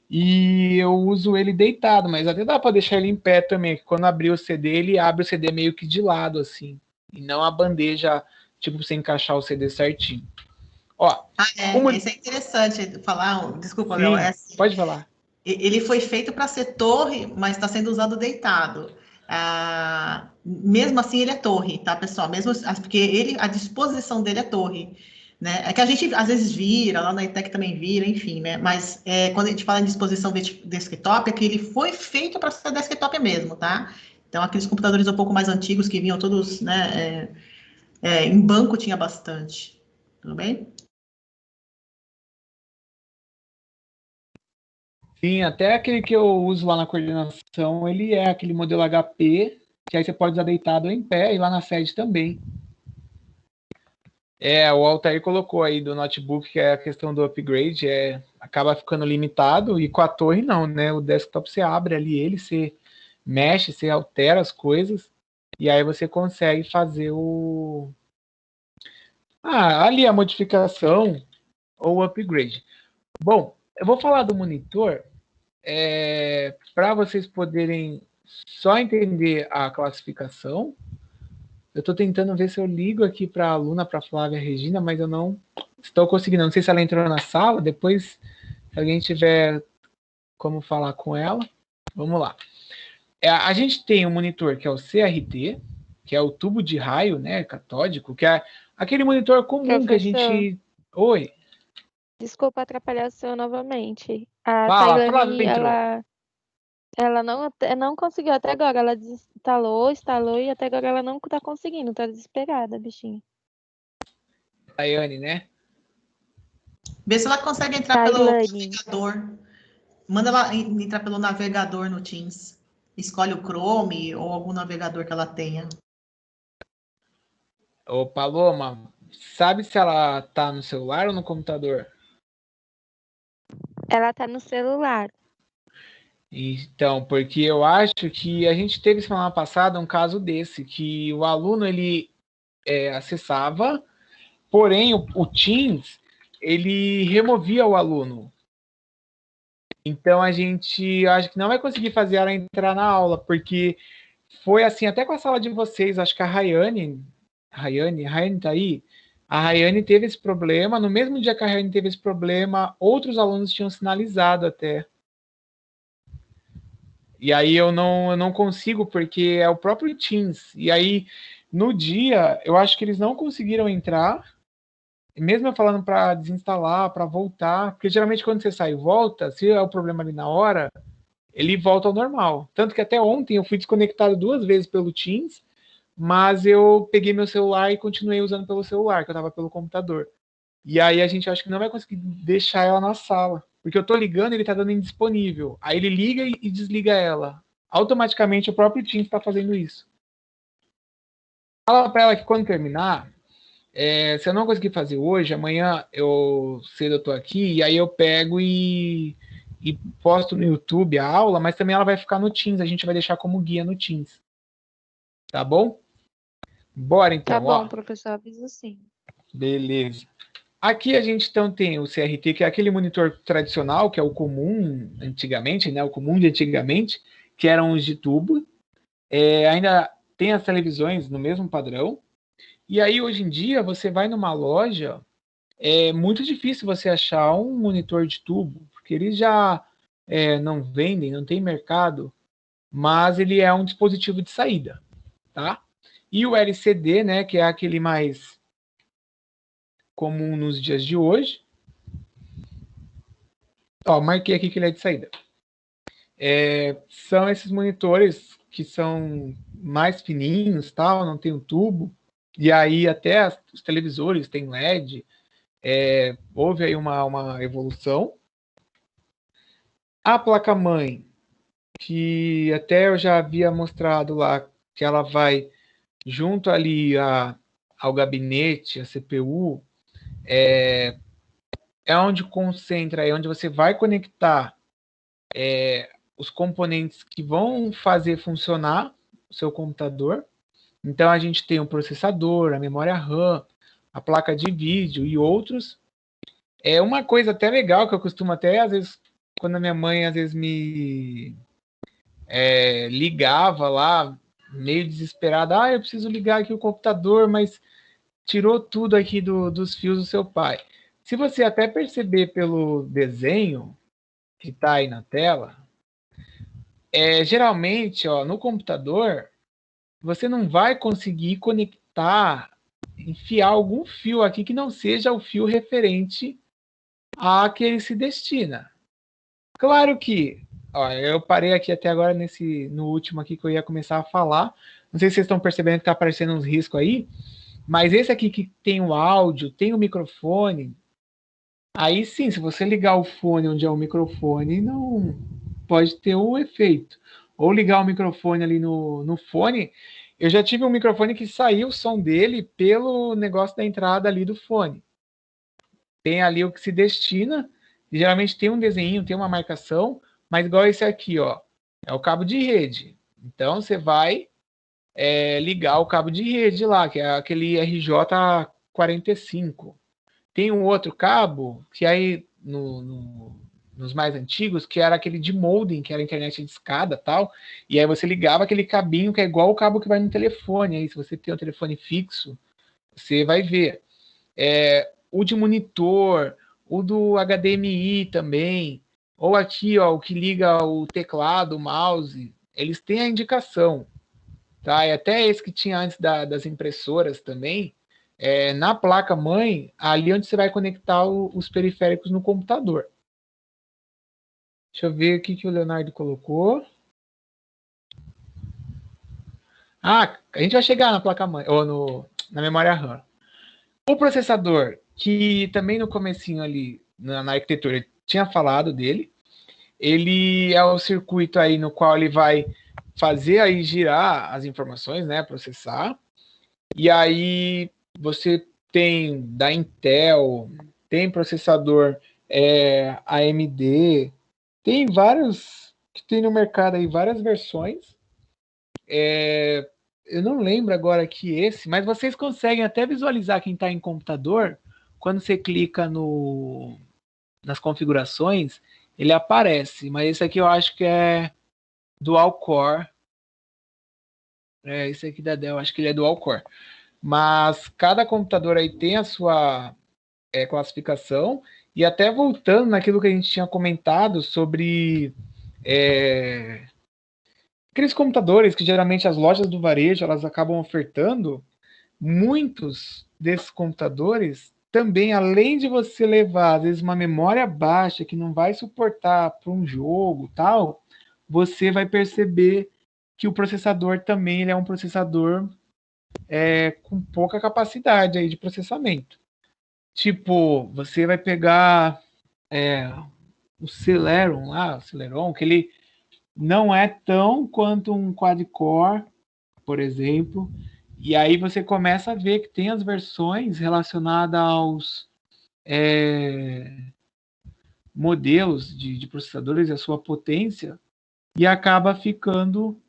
e eu uso ele deitado, mas até dá para deixar ele em pé também, que quando abrir o CD, ele abre o CD meio que de lado, assim, e não a bandeja, tipo, você encaixar o CD certinho. Ó, Isso é interessante falar, desculpa, Léo, sim, assim, pode falar. ele foi feito para ser torre, mas está sendo usado deitado. Mesmo assim, ele é torre, tá, pessoal? Mesmo porque a disposição dele é torre, né? É que a gente às vezes vira, lá na ETEC também vira, enfim, né? Mas quando a gente fala em disposição desktop, é que ele foi feito para ser desktop mesmo, tá? Então, aqueles computadores um pouco mais antigos que vinham todos, né? Em banco tinha bastante. Tudo bem? Sim, até aquele que eu uso lá na coordenação, ele é aquele modelo HP, que aí você pode usar deitado ou em pé, e lá na sede também. O Altair colocou aí do notebook, que é a questão do upgrade, acaba ficando limitado, e com a torre não, né? O desktop você abre ali ele, você mexe, você altera as coisas, e aí você consegue fazer ali a modificação ou o upgrade. Bom, eu vou falar do monitor, para vocês poderem só entender a classificação. Eu estou tentando ver se eu ligo aqui para a aluna, para a Flávia Regina, mas eu não estou conseguindo. Não sei se ela entrou na sala. Depois, se alguém tiver como falar com ela, vamos lá. A gente tem um monitor que é o CRT, que é o tubo de raio, né, catódico, que é aquele monitor comum que a gente... Oi. Desculpa atrapalhar o senhor novamente. A Fala, Tailane, entrou. ela não conseguiu até agora. Ela desinstalou, instalou e até agora ela não tá conseguindo. Tá desesperada, bichinha. Tayane, né? Vê se ela consegue entrar pelo navegador. Manda ela entrar pelo navegador no Teams. Escolhe o Chrome ou algum navegador que ela tenha. Ô, Paloma, sabe se ela tá no celular ou no computador? Ela tá no celular. Então, porque eu acho que a gente teve semana passada um caso desse, que o aluno ele acessava, porém o Teams ele removia o aluno. Então a gente acho que não vai conseguir fazer ela entrar na aula, porque foi assim até com a sala de vocês, acho que a Rayane tá aí? A Rayane teve esse problema, no mesmo dia que a Rayane teve esse problema, outros alunos tinham sinalizado até. E aí eu não consigo, porque é o próprio Teams. E aí, no dia, eu acho que eles não conseguiram entrar, mesmo eu falando para desinstalar, para voltar, porque geralmente quando você sai e volta, se é o problema ali na hora, ele volta ao normal. Tanto que até ontem eu fui desconectado 2 vezes pelo Teams, mas eu peguei meu celular e continuei usando pelo celular, que eu estava pelo computador. E aí a gente acha que não vai conseguir deixar ela na sala. Porque eu tô ligando e ele tá dando indisponível. Aí ele liga e desliga ela. Automaticamente o próprio Teams está fazendo isso. Fala para ela que quando terminar, se eu não conseguir fazer hoje, amanhã cedo eu tô aqui, e aí eu pego e posto no YouTube a aula, mas também ela vai ficar no Teams, a gente vai deixar como guia no Teams. Tá bom? Bora então, tá bom, professor, avisa sim. Beleza. Aqui a gente então tem o CRT, que é aquele monitor tradicional, que é o comum antigamente, né? O comum de antigamente, que eram os de tubo. Ainda tem as televisões no mesmo padrão. E aí, hoje em dia, você vai numa loja, é muito difícil você achar um monitor de tubo, porque eles já não vendem, não tem mercado, mas ele é um dispositivo de saída, tá? E o LCD, né, que é aquele mais comum nos dias de hoje. Marquei aqui que ele é de saída. São esses monitores que são mais fininhos, tal, não tem um tubo. E aí até os televisores têm LED. Houve aí uma evolução. A placa-mãe, que até eu já havia mostrado lá, que ela vai junto ali ao gabinete, a CPU, é onde concentra, é onde você vai conectar os componentes que vão fazer funcionar o seu computador. Então a gente tem o processador, a memória RAM, a placa de vídeo e outros. Uma coisa até legal que eu costumo até, às vezes, quando a minha mãe às vezes me ligava lá, meio desesperada, eu preciso ligar aqui o computador, mas tirou tudo aqui dos fios do seu pai. Se você até perceber pelo desenho que está aí na tela, geralmente, no computador, você não vai conseguir conectar, enfiar algum fio aqui que não seja o fio referente a que ele se destina. Claro que, eu parei aqui até agora no último aqui que eu ia começar a falar. Não sei se vocês estão percebendo que está aparecendo uns riscos aí, mas esse aqui que tem o áudio, tem o microfone, Aí sim, se você ligar o fone onde é o microfone, não pode ter o efeito. Ou ligar o microfone ali no fone. Eu já tive um microfone que saiu o som dele pelo negócio da entrada ali do fone. Tem ali o que se destina, e geralmente tem um desenho, tem uma marcação, mas igual esse aqui, ó, é o cabo de rede. Então você vai ligar o cabo de rede lá, que é aquele RJ45. Tem um outro cabo, que aí nos mais antigos, que era aquele de modem, que era internet de escada e tal, e aí você ligava aquele cabinho que é igual o cabo que vai no telefone. Aí se você tem um telefone fixo, você vai ver. O de monitor, o do HDMI também, ou aqui, ó, o que liga o teclado, o mouse, eles têm a indicação, tá? E até esse que tinha antes das impressoras também, na placa-mãe, ali onde você vai conectar os periféricos no computador. Deixa eu ver o que o Leonardo colocou. Ah, a gente vai chegar na placa-mãe, ou na memória RAM. O processador, que também no comecinho ali, na arquitetura, tinha falado dele, ele é o circuito aí no qual ele vai fazer aí girar as informações, né, processar. E aí você tem da Intel, tem processador AMD, tem vários que tem no mercado aí, várias versões. Eu não lembro agora que esse, mas vocês conseguem até visualizar quem está em computador, quando você clica nas configurações, ele aparece, mas esse aqui eu acho que é Dual Core. Esse aqui da Dell, acho que ele é Dual Core. Mas cada computador aí tem a sua classificação, e até voltando naquilo que a gente tinha comentado sobre aqueles computadores que geralmente as lojas do varejo elas acabam ofertando, muitos desses computadores também, além de você levar às vezes uma memória baixa que não vai suportar para um jogo tal, você vai perceber que o processador também ele é um processador com pouca capacidade aí de processamento. Tipo, você vai pegar o Celeron lá, o Celeron, que ele não é tão quanto um quad-core, por exemplo, e aí você começa a ver que tem as versões relacionadas aos modelos de processadores e a sua potência, e acaba ficando...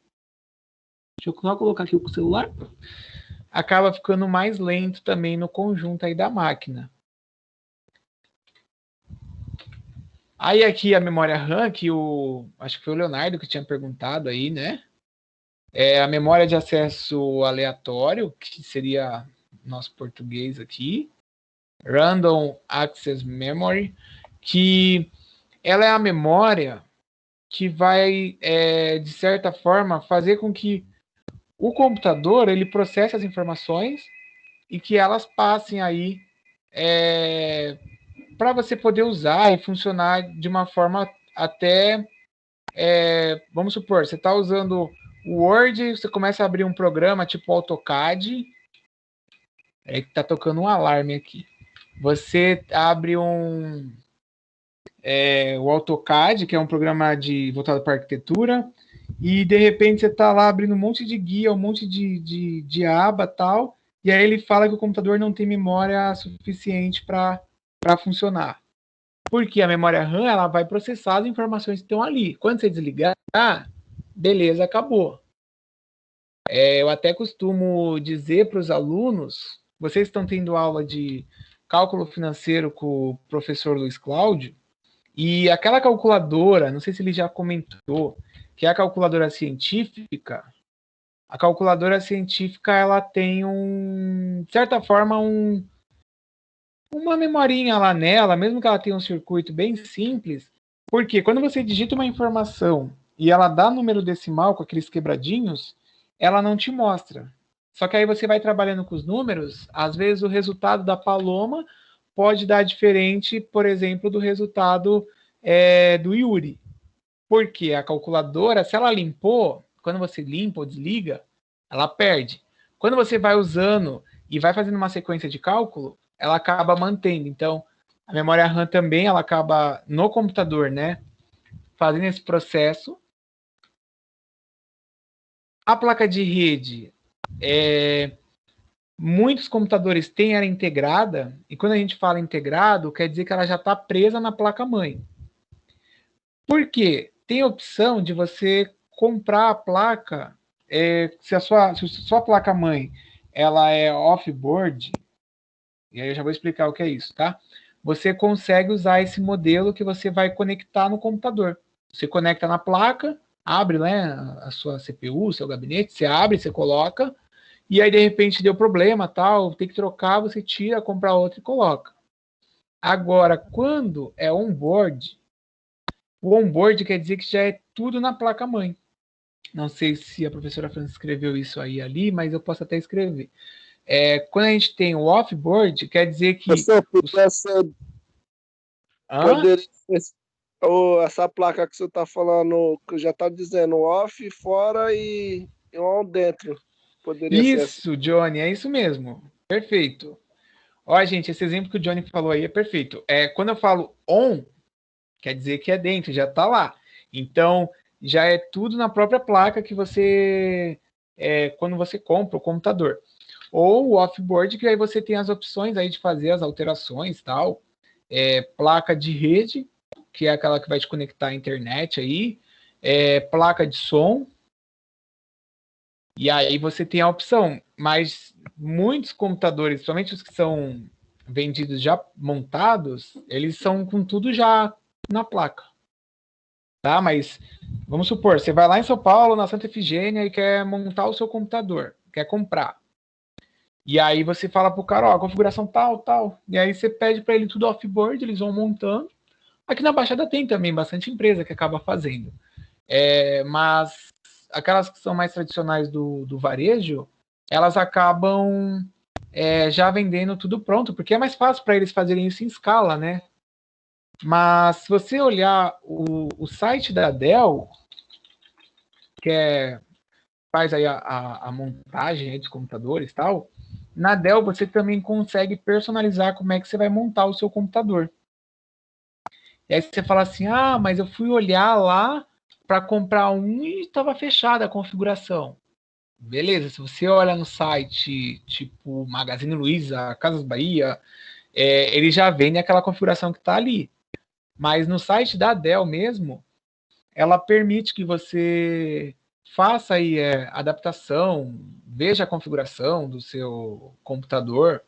Deixa eu só colocar aqui o celular. Acaba ficando mais lento também no conjunto aí da máquina. Aí aqui a memória RAM, que acho que foi o Leonardo que tinha perguntado aí, né? É a memória de acesso aleatório, que seria nosso português aqui. Random Access Memory, que ela é a memória que vai, de certa forma, fazer com que o computador ele processe as informações e que elas passem aí para você poder usar e funcionar de uma forma até... vamos supor, você está usando o Word, você começa a abrir um programa tipo AutoCAD, que está tocando um alarme aqui. Você abre o AutoCAD, que é um programa voltado para arquitetura, e de repente você está lá abrindo um monte de guia, um monte de aba tal, e aí ele fala que o computador não tem memória suficiente para funcionar. Porque a memória RAM ela vai processar as informações que estão ali. Quando você desligar, beleza, acabou. Eu até costumo dizer para os alunos, vocês estão tendo aula de cálculo financeiro com o professor Luiz Cláudio, e aquela calculadora, não sei se ele já comentou, que é a calculadora científica, a calculadora científica ela tem de certa forma, uma memorinha lá nela, mesmo que ela tenha um circuito bem simples, porque quando você digita uma informação e ela dá número decimal com aqueles quebradinhos, ela não te mostra. Só que aí você vai trabalhando com os números, às vezes o resultado da Paloma pode dar diferente, por exemplo, do resultado do Yuri. Porque a calculadora, se ela limpou, quando você limpa ou desliga, ela perde. Quando você vai usando e vai fazendo uma sequência de cálculo, ela acaba mantendo. Então, A memória RAM também, ela acaba no computador, né? Fazendo esse processo. A placa de rede, muitos computadores têm ela integrada, e quando a gente fala integrado, quer dizer que ela já está presa na placa-mãe. Por quê? Tem a opção de você comprar a placa, se a sua placa-mãe ela é off-board, e aí eu já vou explicar o que é isso, tá? Você consegue usar esse modelo que você vai conectar no computador. Você conecta na placa, abre, né, a sua CPU, seu gabinete, você abre, você coloca, e aí de repente deu problema, tal, tem que trocar, você tira, compra outra e coloca. Agora, quando é on-board, o on-board quer dizer que já é tudo na placa-mãe. Não sei se a professora França escreveu isso aí ali, mas eu posso até escrever. Quando a gente tem o off-board, quer dizer que... Poderia ser essa placa que você está falando, que já está dizendo off, fora e on dentro. Poderia ser Isso, Johnny, é isso mesmo. Perfeito. Ó, gente, esse exemplo que o Johnny falou aí é perfeito. Quando eu falo on, quer dizer que é dentro, já está lá. Então, já é tudo na própria placa que você... quando você compra o computador. Ou o off-board, que aí você tem as opções aí de fazer as alterações, tal. Placa de rede, que é aquela que vai te conectar à internet aí. Placa de som. E aí você tem a opção. Mas muitos computadores, principalmente os que são vendidos já montados, eles são com tudo já na placa. Tá? Mas vamos supor, você vai lá em São Paulo, na Santa Efigênia, e quer montar o seu computador, quer comprar. E aí você fala pro cara, ó, configuração tal, tal. E aí você pede para ele tudo off-board, eles vão montando. Aqui na Baixada tem também bastante empresa que acaba fazendo. Mas aquelas que são mais tradicionais do varejo, elas acabam já vendendo tudo pronto, porque é mais fácil para eles fazerem isso em escala, né? Mas se você olhar o site da Dell, que faz aí a montagem aí dos computadores e tal, na Dell você também consegue personalizar como é que você vai montar o seu computador. E aí você fala assim, mas eu fui olhar lá para comprar um e estava fechada a configuração. Beleza, se você olha no site tipo Magazine Luiza, Casas Bahia, ele já vende aquela configuração que está ali. Mas no site da Dell mesmo, ela permite que você faça aí adaptação, veja a configuração do seu computador,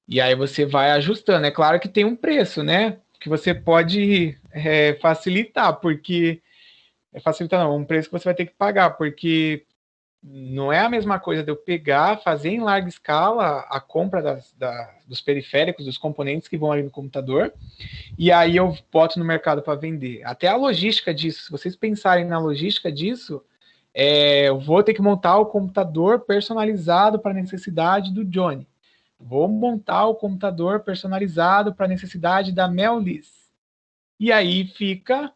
e aí você vai ajustando. É claro que tem um preço, né? Que você pode facilitar, porque... facilitar não, um preço que você vai ter que pagar, porque não é a mesma coisa de eu pegar, fazer em larga escala a compra dos periféricos, dos componentes que vão ali no computador, e aí eu boto no mercado para vender. Até a logística disso, se vocês pensarem na logística disso, eu vou ter que montar o computador personalizado para a necessidade do Johnny. Vou montar o computador personalizado para a necessidade da Mel-Liz. E aí fica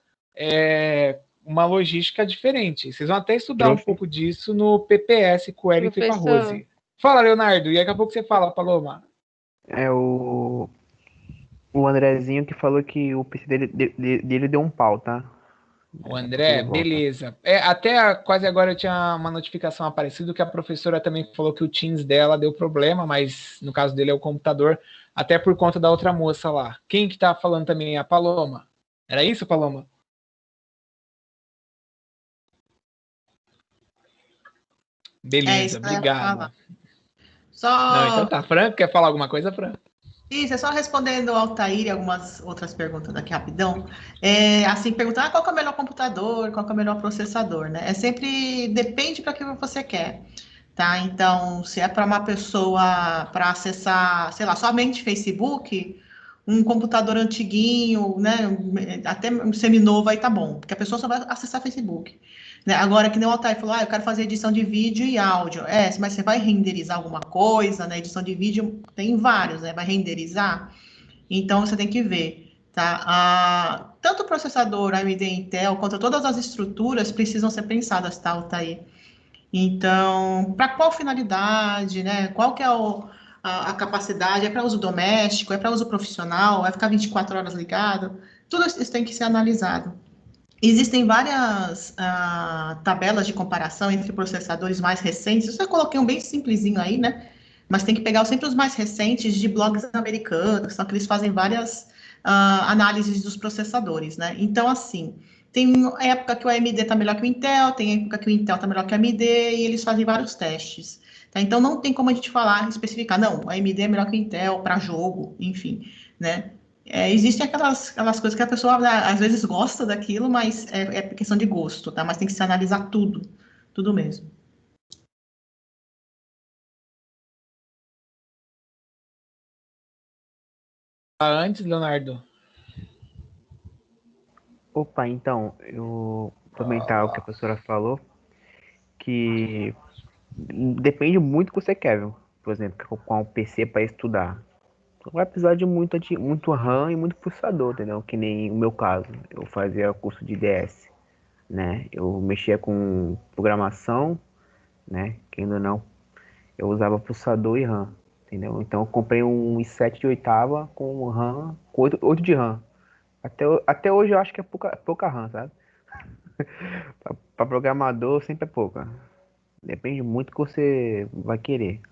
uma logística diferente. Vocês vão até estudar um pouco disso no PPS com o Hélito e com a Rose. Fala, Leonardo, e daqui a pouco você fala, Paloma. O Andrezinho que falou que o PC dele deu um pau, tá? O André, beleza. Até quase agora eu tinha uma notificação aparecida que a professora também falou que o Teams dela deu problema, mas no caso dele é o computador, até por conta da outra moça lá. Quem que tá falando também? A Paloma. Era isso, Paloma? Beleza, obrigado. Não, então tá. Fran, quer falar alguma coisa, Fran? Isso, é só respondendo ao Altair e algumas outras perguntas daqui rapidão. Assim, perguntar qual que é o melhor computador, qual que é o melhor processador, né? Sempre depende para que você quer, tá? Então, se é para uma pessoa para acessar, sei lá, somente Facebook, um computador antiguinho, né? Até seminovo aí tá bom, porque a pessoa só vai acessar Facebook. Né? Agora, que nem o Altair falou, eu quero fazer edição de vídeo e áudio. Mas você vai renderizar alguma coisa, né? Edição de vídeo tem vários, né? Vai renderizar. Então, você tem que ver, tá? Tanto o processador AMD Intel, quanto todas as estruturas precisam ser pensadas, tá, Altair? Então, para qual finalidade, né? Qual que é a capacidade, é para uso doméstico, é para uso profissional, vai ficar 24 horas ligado, tudo isso tem que ser analisado. Existem várias tabelas de comparação entre processadores mais recentes, eu só coloquei um bem simplesinho aí, né? Mas tem que pegar sempre os mais recentes de blogs americanos, são que eles fazem várias análises dos processadores, né? Então, assim, tem época que o AMD está melhor que o Intel, tem época que o Intel está melhor que o AMD, e eles fazem vários testes. Tá? Então, não tem como a gente falar, especificar, não, o AMD é melhor que o Intel para jogo, enfim, né? Existem aquelas coisas que a pessoa às vezes gosta daquilo, mas é questão de gosto, tá? Mas tem que se analisar tudo mesmo. Antes, Leonardo. Opa, então, eu vou comentar o que a professora falou, que depende muito do que você quer, viu? Por exemplo, com um PC para estudar. Vai precisar de muito RAM e muito processador, entendeu? Que nem o meu caso. Eu fazia curso de DS, né? Eu mexia com programação, né? Que ainda não. Eu usava processador e RAM, entendeu? Então eu comprei um i7 de oitava com RAM, com 8 de RAM. Até hoje eu acho que é pouca RAM, sabe? Para programador sempre é pouca. Depende muito do que você vai querer.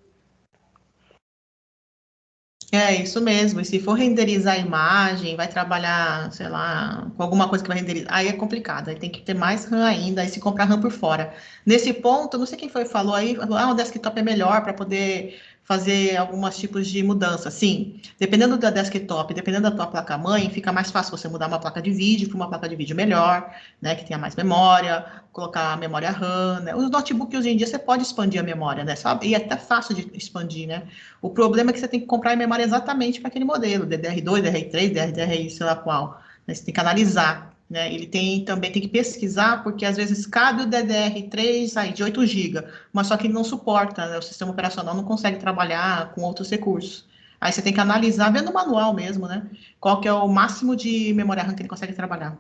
É isso mesmo. E se for renderizar a imagem, vai trabalhar, sei lá, com alguma coisa que vai renderizar, aí é complicado. Aí tem que ter mais RAM ainda, aí se comprar RAM por fora. Nesse ponto, não sei quem falou aí, o desktop é melhor para poder fazer alguns tipos de mudança. Sim, dependendo da desktop, dependendo da tua placa-mãe, fica mais fácil você mudar uma placa de vídeo para uma placa de vídeo melhor, né, que tenha mais memória, colocar a memória RAM, né? Os notebooks hoje em dia você pode expandir a memória, né? Sabe? E é até fácil de expandir, né? O problema é que você tem que comprar a memória exatamente para aquele modelo, DDR2, DDR3, DDR, sei lá qual. Né? Você tem que analisar, né? Ele também tem que pesquisar, porque às vezes cabe o DDR3 aí de 8 GB, mas só que ele não suporta, né? O sistema operacional não consegue trabalhar com outros recursos. Aí você tem que analisar, vendo o manual mesmo, né? Qual que é o máximo de memória RAM que ele consegue trabalhar.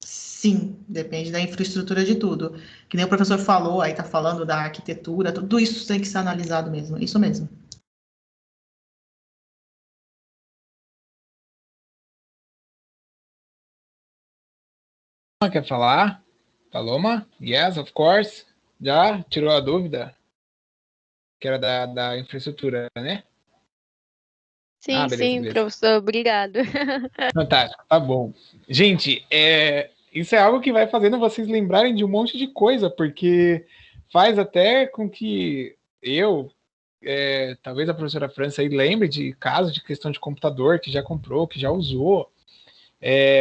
Sim, depende da infraestrutura de tudo. Que nem o professor falou, aí está falando da arquitetura, tudo isso tem que ser analisado mesmo, isso mesmo. Quer falar? Paloma? Yes, of course. Já tirou a dúvida? Que era da infraestrutura, né? Sim, Beleza, sim, beleza. professor, obrigado. Fantástico, tá bom. Gente, isso é algo que vai fazendo vocês lembrarem de um monte de coisa, porque faz até com que talvez a professora França aí lembre de casos de questão de computador que já comprou, que já usou.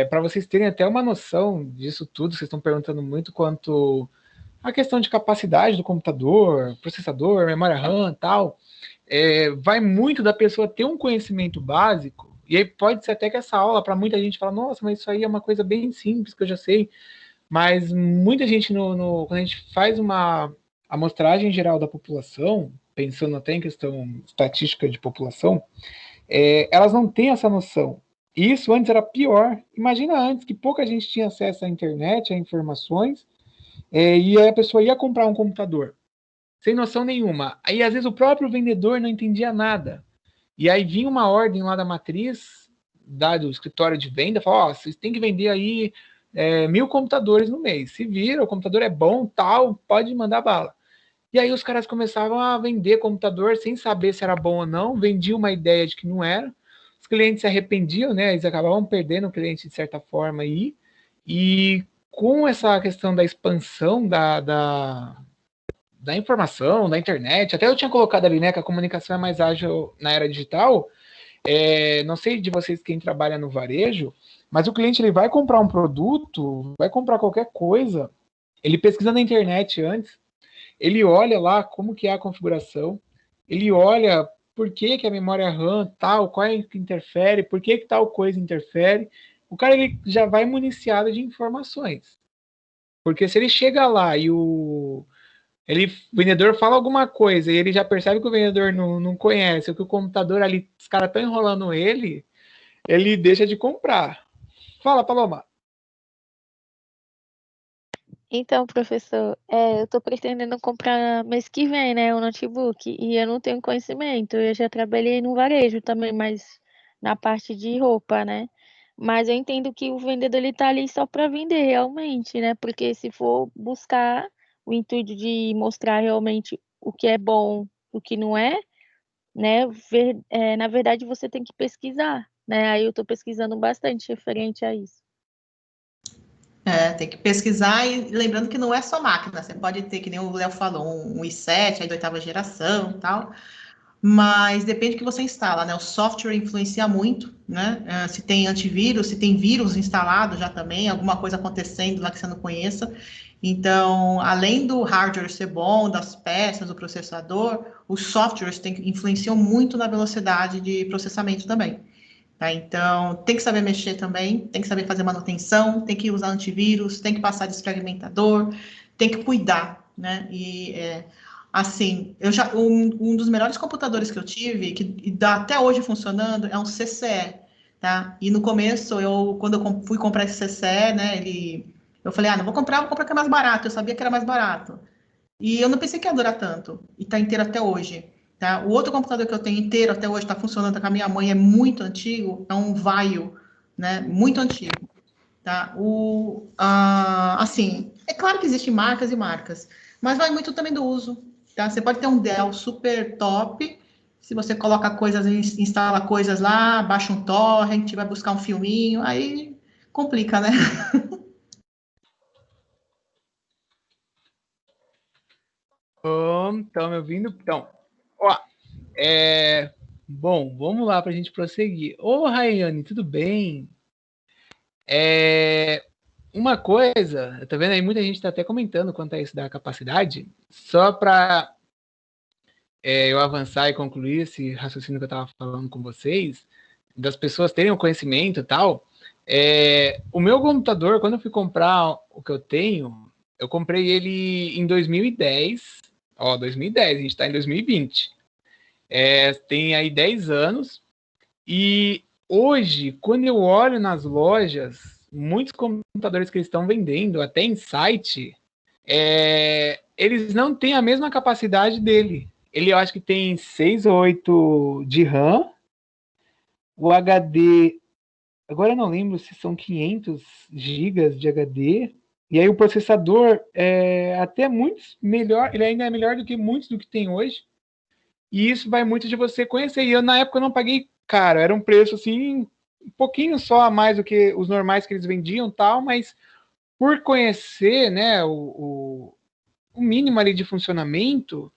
Para vocês terem até uma noção disso tudo, vocês estão perguntando muito quanto a questão de capacidade do computador, processador, memória RAM e tal. Vai muito da pessoa ter um conhecimento básico, e aí pode ser até que essa aula, para muita gente, fala, nossa, mas isso aí é uma coisa bem simples, que eu já sei, mas muita gente, quando a gente faz uma amostragem geral da população, pensando até em questão estatística de população, elas não têm essa noção. E isso antes era pior. Imagina antes que pouca gente tinha acesso à internet, a informações, e aí a pessoa ia comprar um computador sem noção nenhuma. Aí às vezes o próprio vendedor não entendia nada. E aí vinha uma ordem lá da matriz, do escritório de venda, falava, vocês têm que vender aí 1.000 computadores no mês. Se vira, o computador é bom, tal, pode mandar bala. E aí os caras começavam a vender computador sem saber se era bom ou não, vendiam uma ideia de que não era. Os clientes se arrependiam, né? Eles acabavam perdendo o cliente de certa forma aí. E com essa questão da expansão da informação, da internet. Até eu tinha colocado ali, né, que a comunicação é mais ágil na era digital. Não sei de vocês quem trabalha no varejo, mas o cliente ele vai comprar um produto, vai comprar qualquer coisa, ele pesquisa na internet antes, ele olha lá como que é a configuração, ele olha por que, que a memória RAM tal, qual é que interfere, por que tal coisa interfere. O cara ele já vai municiado de informações. Porque se ele chega lá e o vendedor fala alguma coisa e ele já percebe que o vendedor não conhece, ou que o computador ali, os caras estão enrolando ele deixa de comprar. Fala, Paloma. Então, professor, eu tô pretendendo comprar mês que vem, né, um notebook, e eu não tenho conhecimento. Eu já trabalhei no varejo também, mas na parte de roupa, né? Mas eu entendo que o vendedor ele tá ali só para vender realmente, né? Porque se for buscar o intuito de mostrar realmente o que é bom, o que não é, né? Na verdade, você tem que pesquisar, né? Aí eu tô pesquisando bastante referente a isso. Tem que pesquisar e lembrando que não é só máquina, você pode ter, que nem o Léo falou, um i7, aí da 8ª geração e tal, mas depende do que você instala, né? O software influencia muito, né? Se tem antivírus, se tem vírus instalado já também, alguma coisa acontecendo lá que você não conheça. Então, além do hardware ser bom, das peças, do processador, os softwares influenciam muito na velocidade de processamento também. Tá? Então, tem que saber mexer também, tem que saber fazer manutenção, tem que usar antivírus, tem que passar desfragmentador, tem que cuidar, né? Assim, um dos melhores computadores que eu tive, que dá até hoje funcionando, é um CCE, tá? E no começo, quando eu fui comprar esse CCE, né, eu falei, não vou comprar que é mais barato, eu sabia que era mais barato. E eu não pensei que ia durar tanto, e tá inteiro até hoje. Tá? O outro computador que eu tenho inteiro até hoje está funcionando com a minha mãe, é muito antigo, é um Vaio, né? Muito antigo. Tá? Assim, é claro que existem marcas e marcas, mas vai muito também do uso. Tá? Você pode ter um Dell super top, se você coloca coisas, instala coisas lá, baixa um torrent, vai buscar um filminho, aí complica, né? Estão me ouvindo? Então, ó, bom, vamos lá para a gente prosseguir. Ô, Rayane, tudo bem? Uma coisa, tá vendo aí? Muita gente está até comentando quanto a isso da capacidade. Só para eu avançar e concluir esse raciocínio que eu estava falando com vocês, das pessoas terem o conhecimento e tal. O meu computador, quando eu fui comprar o que eu tenho, eu comprei ele em 2010. Ó, 2010, a gente está em 2020. Tem aí 10 anos. E hoje, quando eu olho nas lojas, muitos computadores que eles estão vendendo, até em site, eles não têm a mesma capacidade dele. Ele, eu acho que tem 6 ou 8 de RAM. O HD, agora eu não lembro se são 500 gigas de HD. E aí o processador é até muito melhor, ele ainda é melhor do que muitos do que tem hoje. E isso vai muito de você conhecer. E eu, na época, eu não paguei caro. Era um preço, assim, um pouquinho só a mais do que os normais que eles vendiam tal, mas por conhecer, né, o mínimo ali de funcionamento,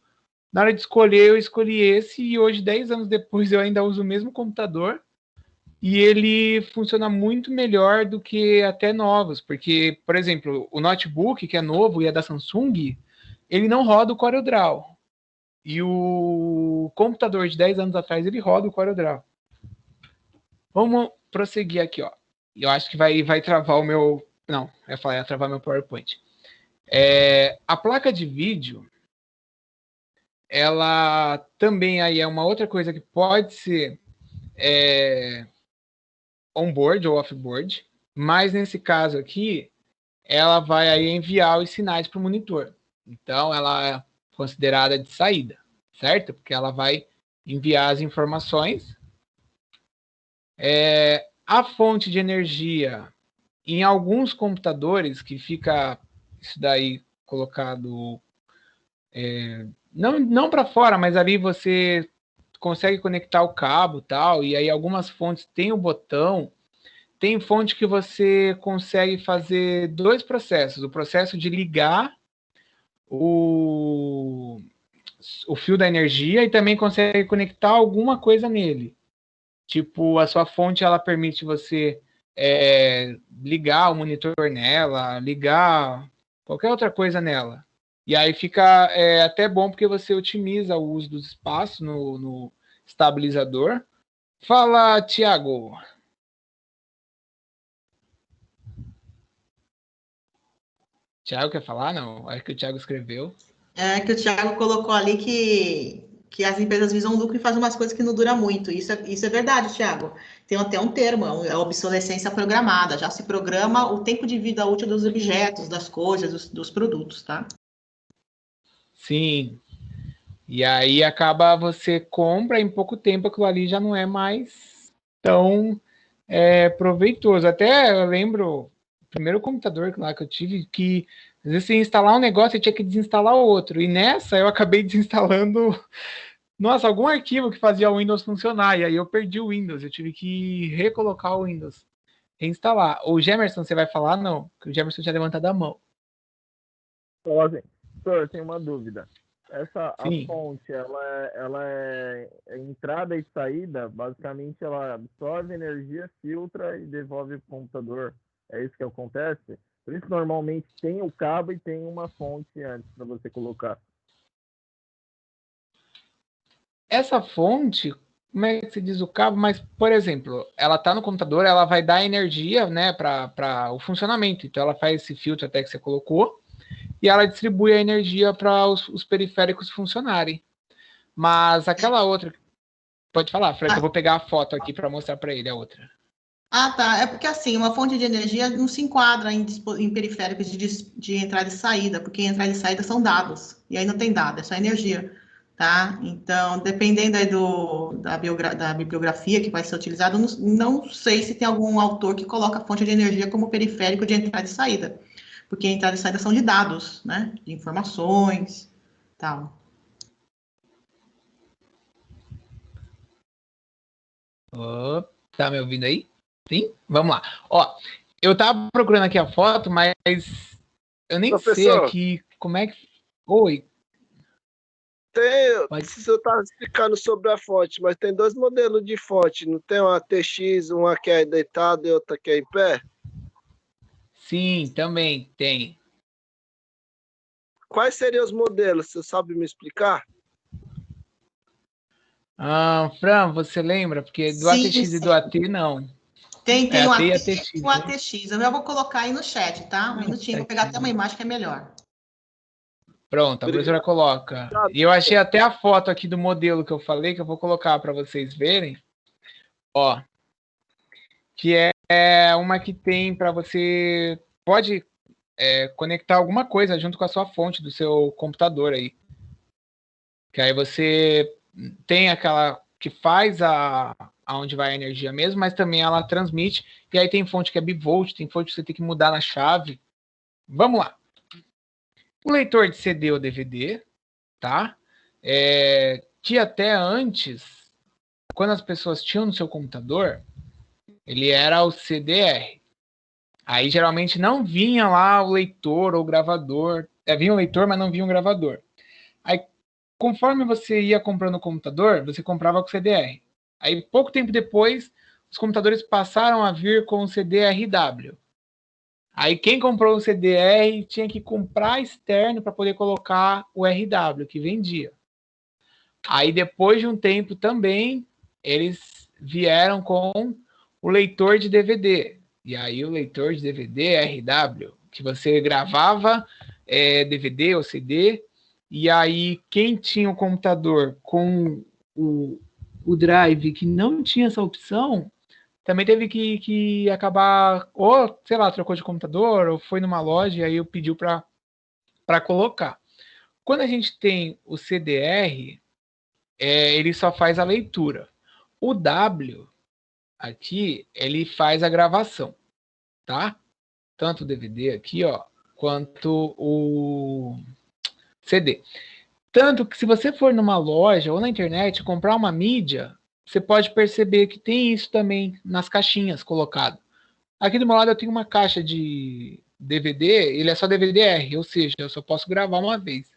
na hora de escolher, eu escolhi esse e hoje, 10 anos depois, eu ainda uso o mesmo computador e ele funciona muito melhor do que até novos, porque, por exemplo, o notebook, que é novo e é da Samsung, ele não roda o CorelDRAW. E o computador de 10 anos atrás, ele roda o CorelDRAW. Vamos prosseguir aqui, ó. Eu acho que vai travar o meu... Não, ia travar meu PowerPoint. A placa de vídeo, ela também aí é uma outra coisa que pode ser on-board ou off-board, mas nesse caso aqui, ela vai aí enviar os sinais para o monitor. Então, ela é considerada de saída, certo? Porque ela vai enviar as informações. A fonte de energia, em alguns computadores, que fica isso daí colocado não para fora, mas ali você consegue conectar o cabo tal, e aí algumas fontes têm o botão. Tem fonte que você consegue fazer 2 processos. O processo de ligar o fio da energia e também consegue conectar alguma coisa nele. Tipo, a sua fonte, ela permite você ligar o monitor nela, ligar qualquer outra coisa nela. E aí fica até bom porque você otimiza o uso dos espaços no estabilizador. Fala, Thiago. Thiago quer falar? Não, acho que o Thiago escreveu. Que o Thiago colocou ali que as empresas visam lucro e fazem umas coisas que não duram muito. Isso é verdade, Thiago. Tem até um termo, é a obsolescência programada. Já se programa o tempo de vida útil dos objetos, das coisas, dos produtos, tá? Sim. E aí acaba, você compra, em pouco tempo aquilo ali já não é mais tão proveitoso. Até eu lembro, o primeiro computador lá que eu tive, que às vezes você ia instalar um negócio e tinha que desinstalar o outro. E nessa eu acabei desinstalando, nossa, algum arquivo que fazia o Windows funcionar. E aí eu perdi o Windows, eu tive que recolocar o Windows, reinstalar. O Gemerson, você vai falar? Não, porque o Gemerson já levantado a mão. Então, assim, senhor, eu tenho uma dúvida. A Sim. fonte, ela é entrada e saída, basicamente ela absorve energia, filtra e devolve para o computador. É isso que acontece? Por isso, normalmente, tem o cabo e tem uma fonte antes para você colocar. Essa fonte, como é que se diz o cabo? Mas, por exemplo, ela está no computador, ela vai dar energia, né, para o funcionamento. Então, ela faz esse filtro até que você colocou e ela distribui a energia para os periféricos funcionarem. Mas aquela outra, pode falar, Fred, que eu vou pegar a foto aqui para mostrar para ele a outra. Ah, tá. É porque, assim, uma fonte de energia não se enquadra em periféricos de entrada e saída, porque entrada e saída são dados, e aí não tem dado, é só energia, tá? Então, dependendo aí da bibliografia que vai ser utilizada, não sei se tem algum autor que coloca a fonte de energia como periférico de entrada e saída, porque entrada e saída são de dados, né? De informações, tal. Tá me ouvindo aí? Sim? Vamos lá. Ó, eu tava procurando aqui a foto, mas eu nem sei aqui como é que... Oi. Você estava explicando sobre a fonte, mas tem dois modelos de fonte, não tem uma TX, uma que é deitada e outra que é em pé? Sim, também tem. Quais seriam os modelos? Você sabe me explicar? Fran, você lembra? Porque do Sim, ATX e do AT, não. Tem É, um AT e ATX ATX, e um ATX. Eu vou colocar aí no chat, tá? Um minutinho, vou pegar até uma imagem que é melhor. Pronto, a professora coloca. E eu achei até a foto aqui do modelo que eu falei, que eu vou colocar para vocês verem. Ó, que é uma que tem para você... Pode conectar alguma coisa junto com a sua fonte do seu computador aí. Que aí você tem aquela que faz aonde vai a energia mesmo, mas também ela transmite. E aí tem fonte que é bivolt, tem fonte que você tem que mudar na chave. Vamos lá. O leitor de CD ou DVD, tá? Que até antes, quando as pessoas tinham no seu computador, ele era o CDR. Aí geralmente não vinha lá o leitor ou o gravador. Vinha o leitor, mas não vinha o gravador. Aí, conforme você ia comprando o computador, você comprava com CDR. Aí, pouco tempo depois, os computadores passaram a vir com o CDRW. Aí, quem comprou o CDR tinha que comprar externo para poder colocar o RW, que vendia. Aí, depois de um tempo também, eles vieram com o leitor de DVD. E aí, o leitor de DVD RW, que você gravava DVD ou CD. E aí, quem tinha o computador com o drive que não tinha essa opção, também teve que acabar, ou, sei lá, trocou de computador, ou foi numa loja e aí pediu para colocar. Quando a gente tem o CDR, ele só faz a leitura. O W, aqui, ele faz a gravação, tá? Tanto o DVD aqui, ó, quanto o CD. Tanto que se você for numa loja ou na internet comprar uma mídia, você pode perceber que tem isso também nas caixinhas colocado. Aqui do meu lado eu tenho uma caixa de DVD, ele é só DVD-R, ou seja, eu só posso gravar uma vez.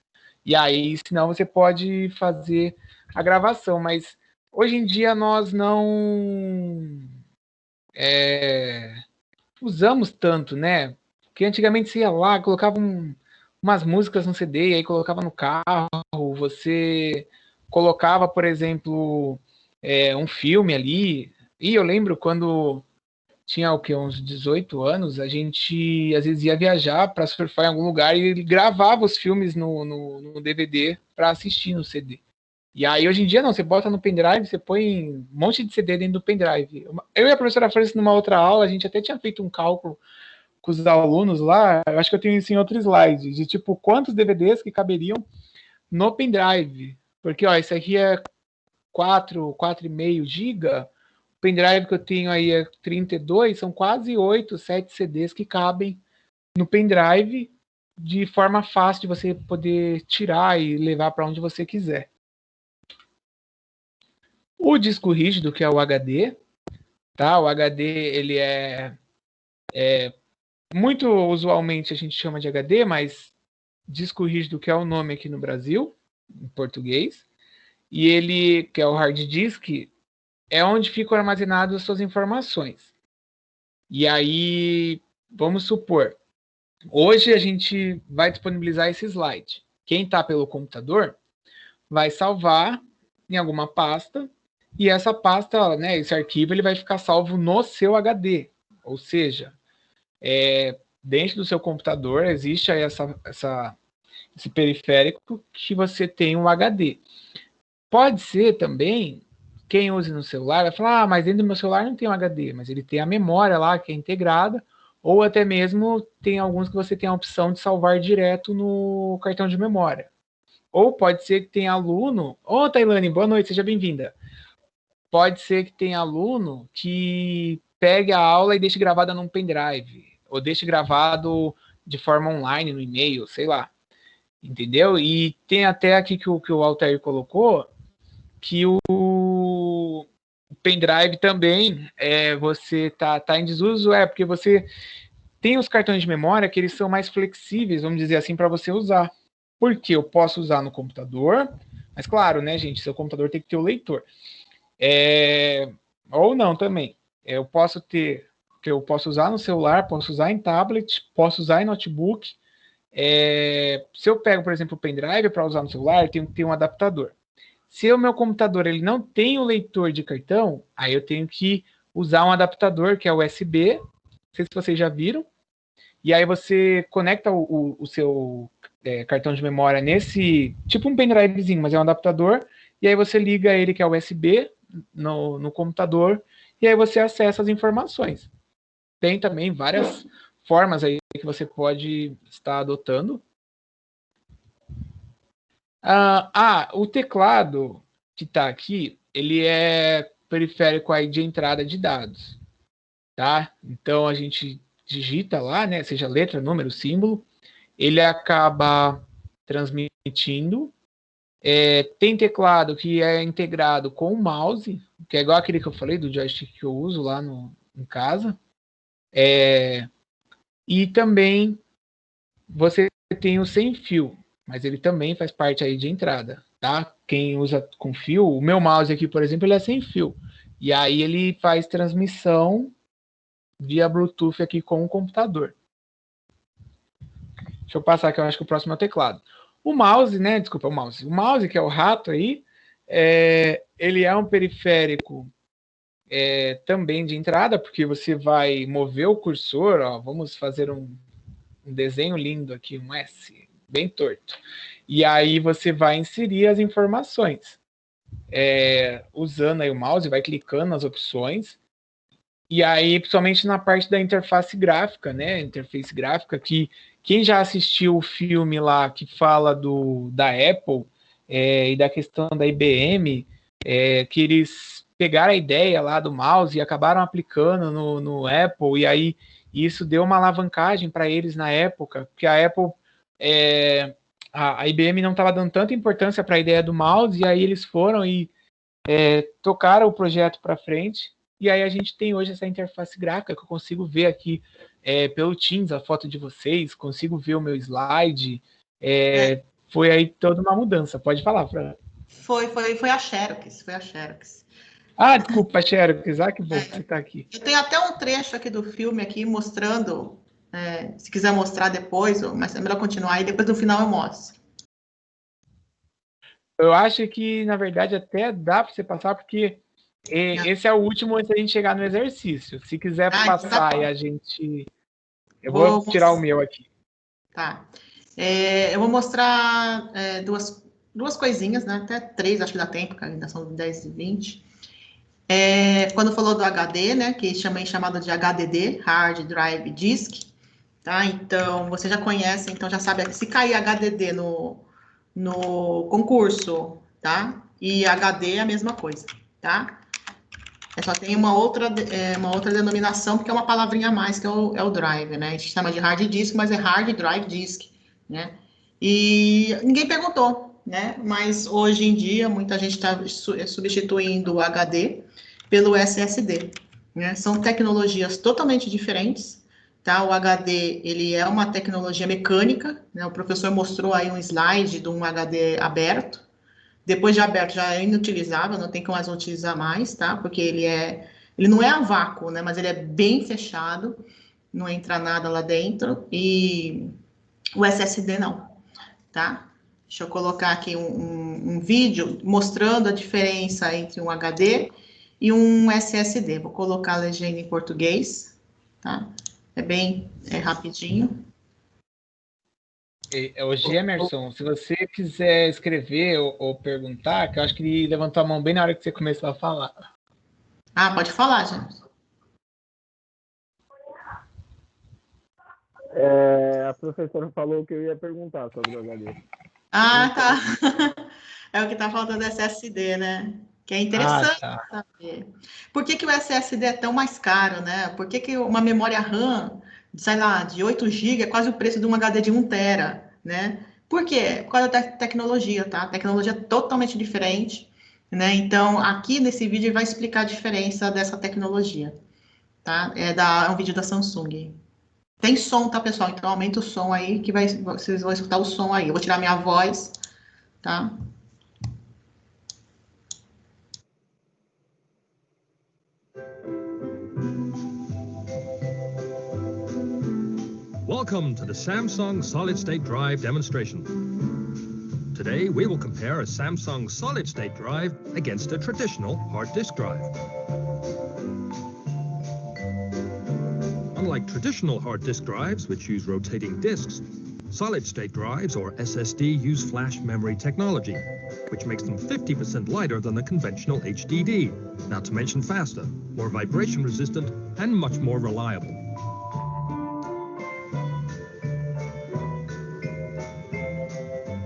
E aí, senão você pode fazer a gravação, mas hoje em dia nós não usamos tanto, né? Porque antigamente você ia lá, colocava umas músicas no CD, e aí colocava no carro, você colocava, por exemplo, um filme ali. E eu lembro quando tinha o que, uns 18 anos, a gente às vezes ia viajar para surfar em algum lugar e gravava os filmes no DVD para assistir no CD. E aí, hoje em dia, não, você bota no pendrive, você põe um monte de CD dentro do pendrive. Eu e a professora Francis, numa outra aula, a gente até tinha feito um cálculo com os alunos lá, eu acho que eu tenho isso em outro slide, de tipo, quantos DVDs que caberiam no pendrive. Porque, ó, esse aqui é 4,5 GB, o pendrive que eu tenho aí é 32, são quase 8, 7 CDs que cabem no pendrive de forma fácil de você poder tirar e levar para onde você quiser. O disco rígido, que é o HD, tá? O HD, ele é muito usualmente a gente chama de HD, mas disco rígido, que é o nome aqui no Brasil, em português, e ele, que é o hard disk, é onde ficam armazenadas as suas informações. E aí, vamos supor, hoje a gente vai disponibilizar esse slide. Quem está pelo computador vai salvar em alguma pasta, e essa pasta, né, esse arquivo, ele vai ficar salvo no seu HD. Ou seja, dentro do seu computador existe aí esse periférico que você tem um HD. Pode ser também, quem usa no celular vai falar, mas dentro do meu celular não tem um HD, mas ele tem a memória lá que é integrada, ou até mesmo tem alguns que você tem a opção de salvar direto no cartão de memória. Ou pode ser que tenha aluno... Ô, Tailane, boa noite, seja bem-vinda. Pode ser que tenha aluno que pegue a aula e deixe gravada num pendrive, ou deixe gravado de forma online, no e-mail, sei lá. Entendeu? E tem até aqui que o Altair colocou, que o pendrive também, você tá em desuso, porque você tem os cartões de memória que eles são mais flexíveis, vamos dizer assim, para você usar. Porque eu posso usar no computador, mas claro, né, gente, seu computador tem que ter o leitor. Ou não também. Eu posso usar no celular, posso usar em tablet, posso usar em notebook. Se eu pego, por exemplo, o pendrive para usar no celular, eu tenho que ter um adaptador. Se o meu computador ele não tem o leitor de cartão, aí eu tenho que usar um adaptador que é USB. Não sei se vocês já viram. E aí você conecta o seu cartão de memória nesse, tipo um pendrivezinho, mas é um adaptador. E aí você liga ele, que é USB, no computador, e aí você acessa as informações. Tem também várias formas aí que você pode estar adotando. O teclado que está aqui, ele é periférico aí de entrada de dados, tá? Então a gente digita lá, né, seja letra, número, símbolo, ele acaba transmitindo. Tem teclado que é integrado com o mouse, que é igual aquele que eu falei, do joystick que eu uso lá em casa. E também você tem o sem fio, mas ele também faz parte aí de entrada, tá? Quem usa com fio, o meu mouse aqui, por exemplo, ele é sem fio. E aí ele faz transmissão via Bluetooth aqui com o computador. Deixa eu passar aqui, eu acho que o próximo é o teclado. O mouse, né? Desculpa, o mouse, que é o rato aí, ele é um periférico também de entrada, porque você vai mover o cursor, ó, vamos fazer um desenho lindo aqui, um S, bem torto. E aí você vai inserir as informações. Usando aí o mouse, vai clicando nas opções. E aí, principalmente na parte da interface gráfica, né? Interface gráfica, que quem já assistiu o filme lá que fala da Apple e da questão da IBM, que eles pegaram a ideia lá do mouse e acabaram aplicando no Apple, e aí isso deu uma alavancagem para eles na época, porque a Apple, a IBM não estava dando tanta importância para a ideia do mouse, e aí eles foram e tocaram o projeto para frente. E aí a gente tem hoje essa interface gráfica que eu consigo ver aqui pelo Teams a foto de vocês, consigo ver o meu slide. Foi aí toda uma mudança. Pode falar, Fran. Foi a Xerox, Desculpa, Xerox. Que bom que você está aqui. Eu tenho até um trecho aqui do filme aqui mostrando, se quiser mostrar depois, mas é melhor continuar aí, depois no final eu mostro. Eu acho que, na verdade, até dá para você passar, porque esse é o último antes da gente chegar no exercício. Se quiser passar e a gente... Eu vou tirar o meu aqui. Tá. Eu vou mostrar duas coisinhas, né? Até 3, acho que dá tempo, porque ainda são 10 e 20. Quando falou do HD, né? Que chamado de HDD, Hard Drive Disk, tá? Então, você já conhece, então já sabe, se cair HDD no concurso, tá? E HD é a mesma coisa, tá? Só tem uma outra denominação, porque é uma palavrinha a mais, que é o drive, né? A gente chama de hard disk, mas é hard drive disk, né? E ninguém perguntou, né? Mas hoje em dia, muita gente está substituindo o HD pelo SSD, né? São tecnologias totalmente diferentes, tá? O HD, ele é uma tecnologia mecânica, né? O professor mostrou aí um slide de um HD aberto. Depois de aberto, já é inutilizável, não tem como mais utilizar mais, tá? Porque ele não é a vácuo, né? Mas ele é bem fechado, não entra nada lá dentro. E o SSD não, tá? Deixa eu colocar aqui um vídeo mostrando a diferença entre um HD e um SSD. Vou colocar a legenda em português, tá? É rapidinho. Hoje, Emerson, se você quiser escrever ou perguntar, que eu acho que ele levantou a mão bem na hora que você começou a falar. Ah, pode falar, gente. A professora falou que eu ia perguntar sobre o HD. Ah, tá. É o que tá faltando SSD, né? Que é interessante saber. Por que o SSD é tão mais caro, né? Por que uma memória RAM, sei lá, de 8 GB é quase o preço de um HD de 1 tera, né? Por quê? Por causa da tecnologia, tá? A tecnologia é totalmente diferente, né? Então, aqui nesse vídeo ele vai explicar a diferença dessa tecnologia, tá? É um vídeo da Samsung. Tem som, tá, pessoal? Então, aumenta o som aí, que vocês vão escutar o som aí. Eu vou tirar minha voz, tá? Welcome to the Samsung Solid State Drive demonstration. Today we will compare a Samsung Solid State Drive against a traditional hard disk drive. Unlike traditional hard disk drives, which use rotating disks, solid state drives, or SSD, use flash memory technology, which makes them 50% lighter than the conventional HDD, not to mention faster, more vibration resistant, and much more reliable.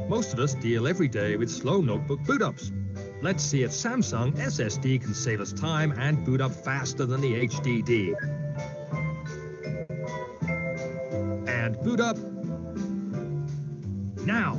Most of us deal every day with slow notebook boot-ups. Let's see if Samsung SSD can save us time and boot up faster than the HDD. And boot up now.